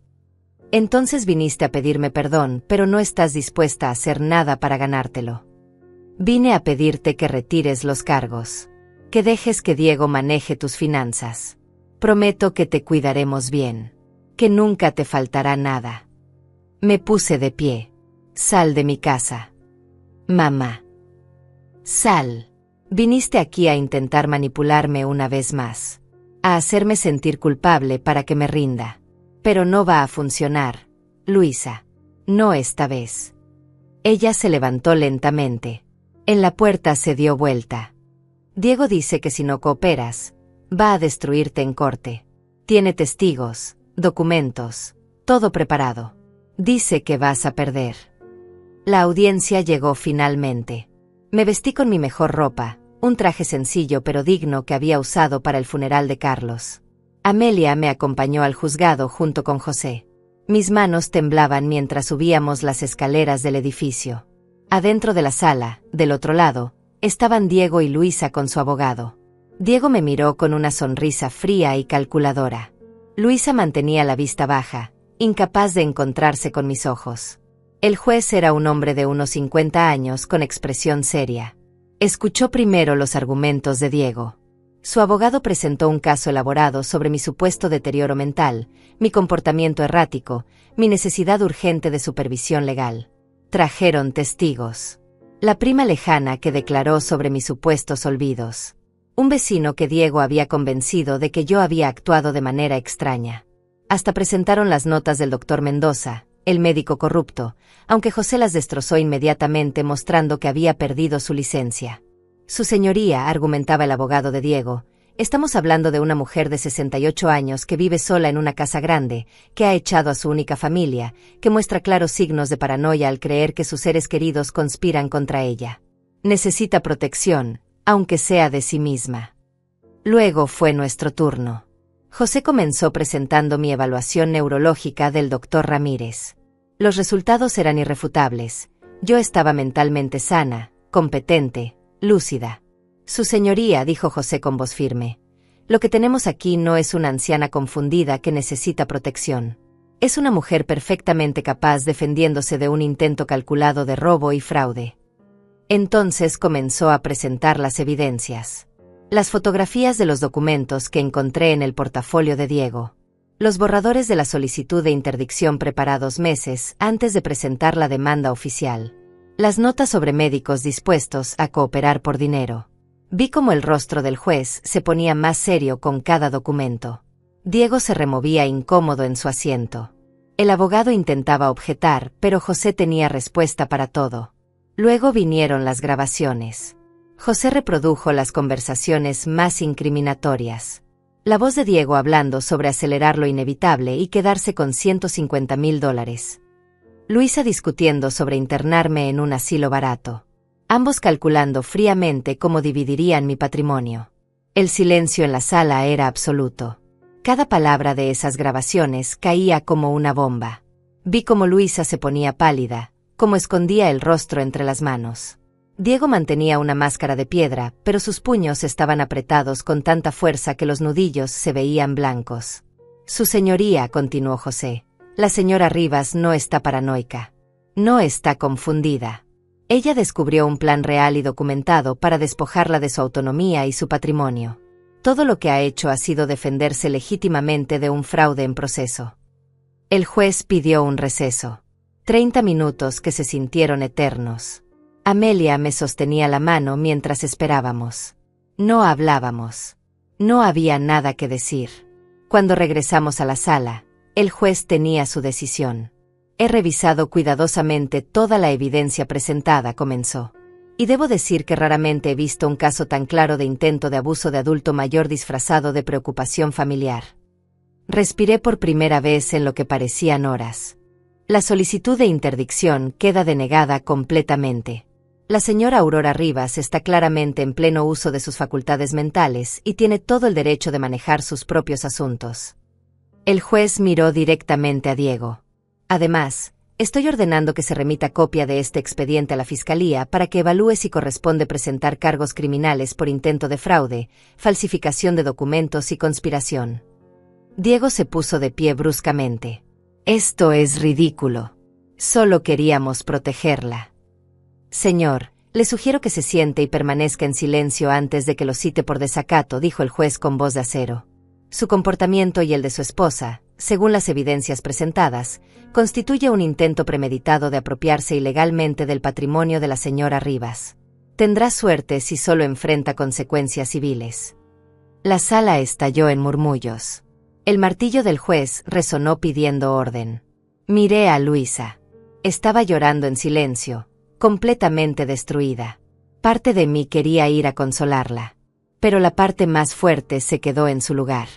Entonces viniste a pedirme perdón, pero no estás dispuesta a hacer nada para ganártelo. Vine a pedirte que retires los cargos. Que dejes que Diego maneje tus finanzas. Prometo que te cuidaremos bien. Que nunca te faltará nada. Me puse de pie. Sal de mi casa. Mamá. Sal. Viniste aquí a intentar manipularme una vez más. A hacerme sentir culpable para que me rinda. Pero no va a funcionar, Luisa. No esta vez. Ella se levantó lentamente. En la puerta se dio vuelta. Diego dice que si no cooperas, va a destruirte en corte. Tiene testigos, documentos, todo preparado. Dice que vas a perder. La audiencia llegó finalmente. Me vestí con mi mejor ropa, un traje sencillo pero digno que había usado para el funeral de Carlos. Amelia me acompañó al juzgado junto con José. Mis manos temblaban mientras subíamos las escaleras del edificio. Adentro de la sala, del otro lado, estaban Diego y Luisa con su abogado. Diego me miró con una sonrisa fría y calculadora. Luisa mantenía la vista baja, incapaz de encontrarse con mis ojos. El juez era un hombre de unos 50 años con expresión seria. Escuchó primero los argumentos de Diego. Su abogado presentó un caso elaborado sobre mi supuesto deterioro mental, mi comportamiento errático, mi necesidad urgente de supervisión legal. Trajeron testigos. La prima lejana que declaró sobre mis supuestos olvidos. Un vecino que Diego había convencido de que yo había actuado de manera extraña. Hasta presentaron las notas del doctor Mendoza, el médico corrupto, aunque José las destrozó inmediatamente mostrando que había perdido su licencia. Su señoría, argumentaba el abogado de Diego, estamos hablando de una mujer de 68 años que vive sola en una casa grande, que ha echado a su única familia, que muestra claros signos de paranoia al creer que sus seres queridos conspiran contra ella. Necesita protección, aunque sea de sí misma. Luego fue nuestro turno. José comenzó presentando mi evaluación neurológica del doctor Ramírez. Los resultados eran irrefutables. Yo estaba mentalmente sana, competente, lúcida. Su señoría, dijo José con voz firme, lo que tenemos aquí no es una anciana confundida que necesita protección. Es una mujer perfectamente capaz defendiéndose de un intento calculado de robo y fraude. Entonces comenzó a presentar las evidencias. Las fotografías de los documentos que encontré en el portafolio de Diego. Los borradores de la solicitud de interdicción preparados meses antes de presentar la demanda oficial. Las notas sobre médicos dispuestos a cooperar por dinero. Vi cómo el rostro del juez se ponía más serio con cada documento. Diego se removía incómodo en su asiento. El abogado intentaba objetar, pero José tenía respuesta para todo. Luego vinieron las grabaciones. José reprodujo las conversaciones más incriminatorias. La voz de Diego hablando sobre acelerar lo inevitable y quedarse con $150,000. Luisa discutiendo sobre internarme en un asilo barato. Ambos calculando fríamente cómo dividirían mi patrimonio. El silencio en la sala era absoluto. Cada palabra de esas grabaciones caía como una bomba. Vi cómo Luisa se ponía pálida, cómo escondía el rostro entre las manos. Diego mantenía una máscara de piedra, pero sus puños estaban apretados con tanta fuerza que los nudillos se veían blancos. Su señoría, continuó José, la señora Rivas no está paranoica. No está confundida. Ella descubrió un plan real y documentado para despojarla de su autonomía y su patrimonio. Todo lo que ha hecho ha sido defenderse legítimamente de un fraude en proceso. El juez pidió un receso. 30 minutos que se sintieron eternos. Amelia me sostenía la mano mientras esperábamos. No hablábamos. No había nada que decir. Cuando regresamos a la sala, el juez tenía su decisión. He revisado cuidadosamente toda la evidencia presentada, comenzó. Y debo decir que raramente he visto un caso tan claro de intento de abuso de adulto mayor disfrazado de preocupación familiar. Respiré por primera vez en lo que parecían horas. La solicitud de interdicción queda denegada completamente. La señora Aurora Rivas está claramente en pleno uso de sus facultades mentales y tiene todo el derecho de manejar sus propios asuntos. El juez miró directamente a Diego. Además, estoy ordenando que se remita copia de este expediente a la Fiscalía para que evalúe si corresponde presentar cargos criminales por intento de fraude, falsificación de documentos y conspiración. Diego se puso de pie bruscamente. Esto es ridículo. Solo queríamos protegerla. Señor, le sugiero que se siente y permanezca en silencio antes de que lo cite por desacato, dijo el juez con voz de acero. Su comportamiento y el de su esposa, según las evidencias presentadas, constituye un intento premeditado de apropiarse ilegalmente del patrimonio de la señora Rivas. Tendrá suerte si solo enfrenta consecuencias civiles. La sala estalló en murmullos. El martillo del juez resonó pidiendo orden. Miré a Luisa. Estaba llorando en silencio, completamente destruida. Parte de mí quería ir a consolarla, pero la parte más fuerte se quedó en su lugar.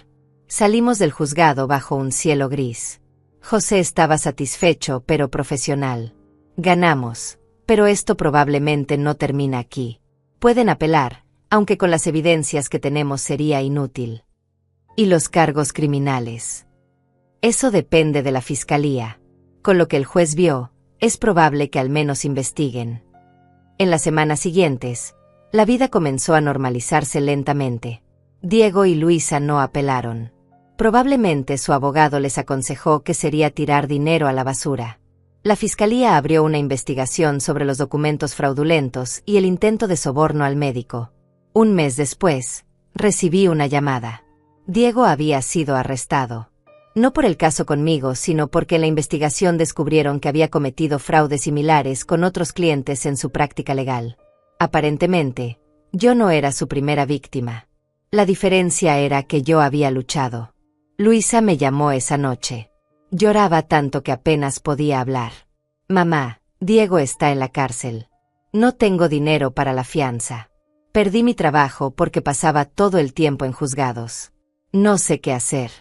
Salimos del juzgado bajo un cielo gris. José estaba satisfecho pero profesional. Ganamos, pero esto probablemente no termina aquí. Pueden apelar, aunque con las evidencias que tenemos sería inútil. ¿Y los cargos criminales? Eso depende de la Fiscalía. Con lo que el juez vio, es probable que al menos investiguen. En las semanas siguientes, la vida comenzó a normalizarse lentamente. Diego y Luisa no apelaron. Probablemente su abogado les aconsejó que sería tirar dinero a la basura. La Fiscalía abrió una investigación sobre los documentos fraudulentos y el intento de soborno al médico. Un mes después, recibí una llamada. Diego había sido arrestado. No por el caso conmigo, sino porque en la investigación descubrieron que había cometido fraudes similares con otros clientes en su práctica legal. Aparentemente, yo no era su primera víctima. La diferencia era que yo había luchado. Luisa me llamó esa noche. Lloraba tanto que apenas podía hablar. Mamá, Diego está en la cárcel. No tengo dinero para la fianza. Perdí mi trabajo porque pasaba todo el tiempo en juzgados. No sé qué hacer.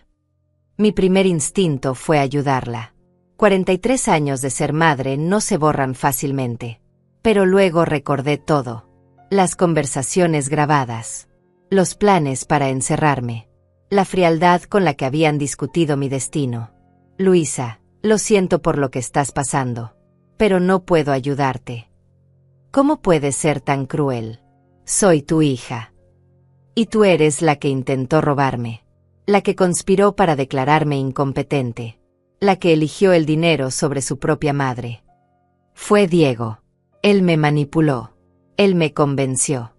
Mi primer instinto fue ayudarla. 43 años de ser madre no se borran fácilmente. Pero luego recordé todo. Las conversaciones grabadas. Los planes para encerrarme. La frialdad con la que habían discutido mi destino. Luisa, lo siento por lo que estás pasando. Pero no puedo ayudarte. ¿Cómo puedes ser tan cruel? Soy tu hija. Y tú eres la que intentó robarme. La que conspiró para declararme incompetente. La que eligió el dinero sobre su propia madre. Fue Diego. Él me manipuló. Él me convenció.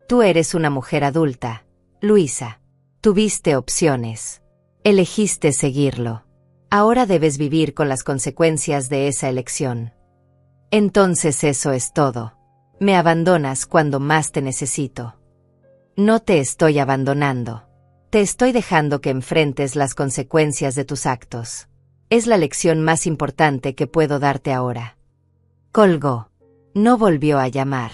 Tú eres una mujer adulta, Luisa. Tuviste opciones. Elegiste seguirlo. Ahora debes vivir con las consecuencias de esa elección. Entonces eso es todo. Me abandonas cuando más te necesito. No te estoy abandonando. Te estoy dejando que enfrentes las consecuencias de tus actos. Es la lección más importante que puedo darte ahora. Colgó. No volvió a llamar.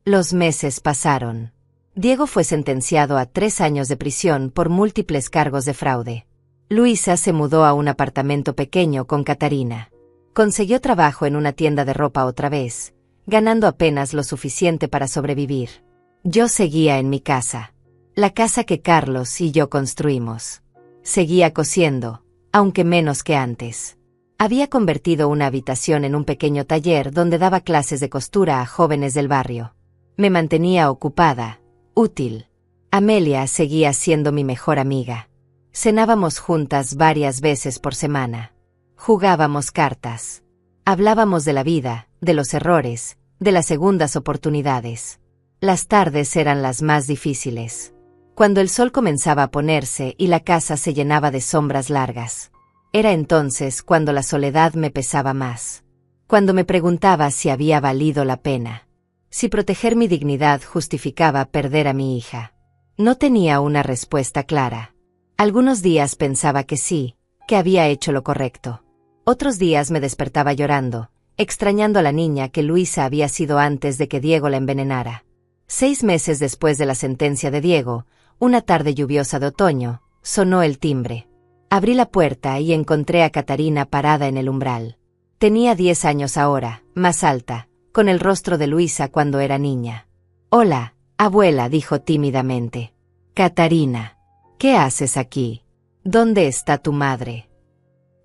Los meses pasaron. Diego fue sentenciado a 3 años de prisión por múltiples cargos de fraude. Luisa se mudó a un apartamento pequeño con Catarina. Consiguió trabajo en una tienda de ropa otra vez, ganando apenas lo suficiente para sobrevivir. Yo seguía en mi casa. La casa que Carlos y yo construimos. Seguía cosiendo, aunque menos que antes. Había convertido una habitación en un pequeño taller donde daba clases de costura a jóvenes del barrio. Me mantenía ocupada, útil. Amelia seguía siendo mi mejor amiga. Cenábamos juntas varias veces por semana. Jugábamos cartas. Hablábamos de la vida, de los errores, de las segundas oportunidades. Las tardes eran las más difíciles. Cuando el sol comenzaba a ponerse y la casa se llenaba de sombras largas. Era entonces cuando la soledad me pesaba más. Cuando me preguntaba si había valido la pena. Si proteger mi dignidad justificaba perder a mi hija. No tenía una respuesta clara. Algunos días pensaba que sí, que había hecho lo correcto. Otros días me despertaba llorando, extrañando a la niña que Luisa había sido antes de que Diego la envenenara. 6 meses después de la sentencia de Diego, una tarde lluviosa de otoño, sonó el timbre. Abrí la puerta y encontré a Catarina parada en el umbral. Tenía 10 años ahora, más alta, con el rostro de Luisa cuando era niña. «Hola, abuela», dijo tímidamente. «Catarina, ¿qué haces aquí? ¿Dónde está tu madre?»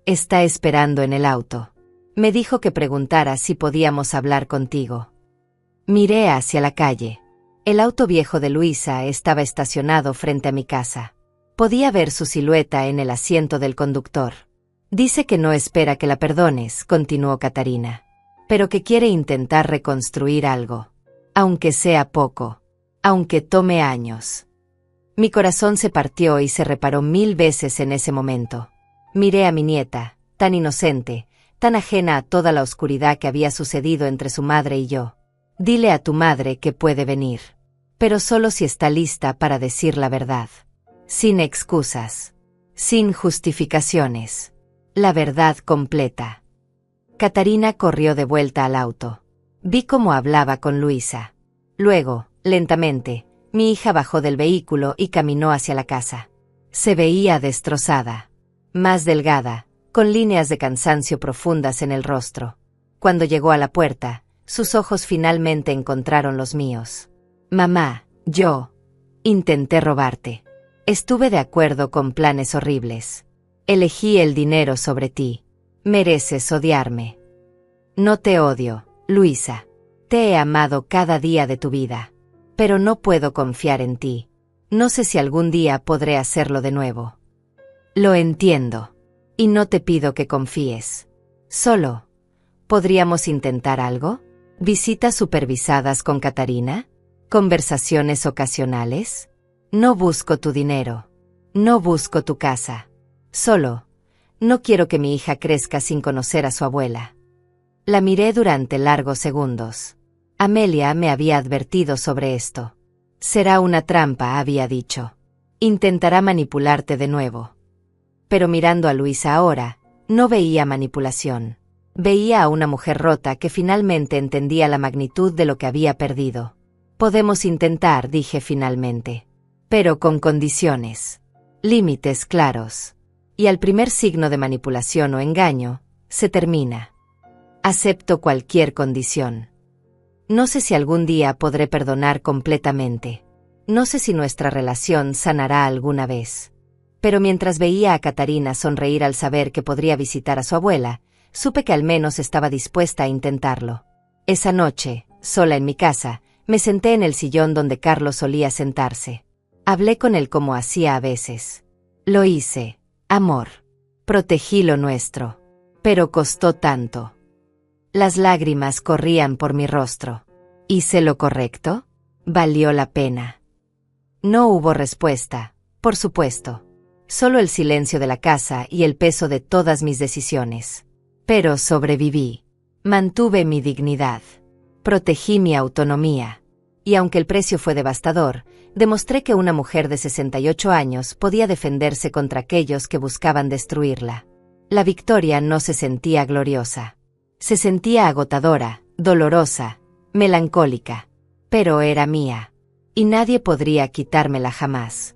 «Está esperando en el auto. Me dijo que preguntara si podíamos hablar contigo». Miré hacia la calle. El auto viejo de Luisa estaba estacionado frente a mi casa. Podía ver su silueta en el asiento del conductor. «Dice que no espera que la perdones», continuó Catarina, «pero que quiere intentar reconstruir algo. Aunque sea poco. Aunque tome años». Mi corazón se partió y se reparó 1000 veces en ese momento. Miré a mi nieta, tan inocente, tan ajena a toda la oscuridad que había sucedido entre su madre y yo. «Dile a tu madre que puede venir. Pero solo si está lista para decir la verdad. Sin excusas. Sin justificaciones. La verdad completa». Catarina corrió de vuelta al auto. Vi cómo hablaba con Luisa. Luego, lentamente, mi hija bajó del vehículo y caminó hacia la casa. Se veía destrozada. Más delgada, con líneas de cansancio profundas en el rostro. Cuando llegó a la puerta, sus ojos finalmente encontraron los míos. «Mamá, yo intenté robarte. Estuve de acuerdo con planes horribles. Elegí el dinero sobre ti. Mereces odiarme». «No te odio, Luisa. Te he amado cada día de tu vida. Pero no puedo confiar en ti. No sé si algún día podré hacerlo de nuevo». «Lo entiendo. Y no te pido que confíes. Solo, ¿podríamos intentar algo? ¿Visitas supervisadas con Catarina? ¿Conversaciones ocasionales? No busco tu dinero. No busco tu casa. Solo, no quiero que mi hija crezca sin conocer a su abuela». La miré durante largos segundos. Amelia me había advertido sobre esto. «Será una trampa», había dicho. «Intentará manipularte de nuevo». Pero mirando a Luisa ahora, no veía manipulación. Veía a una mujer rota que finalmente entendía la magnitud de lo que había perdido. «Podemos intentar», dije finalmente. «Pero con condiciones. Límites claros. Y al primer signo de manipulación o engaño, se termina. Acepto cualquier condición. No sé si algún día podré perdonar completamente. No sé si nuestra relación sanará alguna vez. Pero mientras veía a Catarina sonreír al saber que podría visitar a su abuela, supe que al menos estaba dispuesta a intentarlo. Esa noche, sola en mi casa, me senté en el sillón donde Carlos solía sentarse. Hablé con él como hacía a veces. «Lo hice, amor. Protegí lo nuestro. Pero costó tanto». Las lágrimas corrían por mi rostro. ¿Hice lo correcto? ¿Valió la pena? No hubo respuesta, por supuesto. Solo el silencio de la casa y el peso de todas mis decisiones. Pero sobreviví. Mantuve mi dignidad. Protegí mi autonomía. Y aunque el precio fue devastador, demostré que una mujer de 68 años podía defenderse contra aquellos que buscaban destruirla. La victoria no se sentía gloriosa. Se sentía agotadora, dolorosa, melancólica. Pero era mía. Y nadie podría quitármela jamás.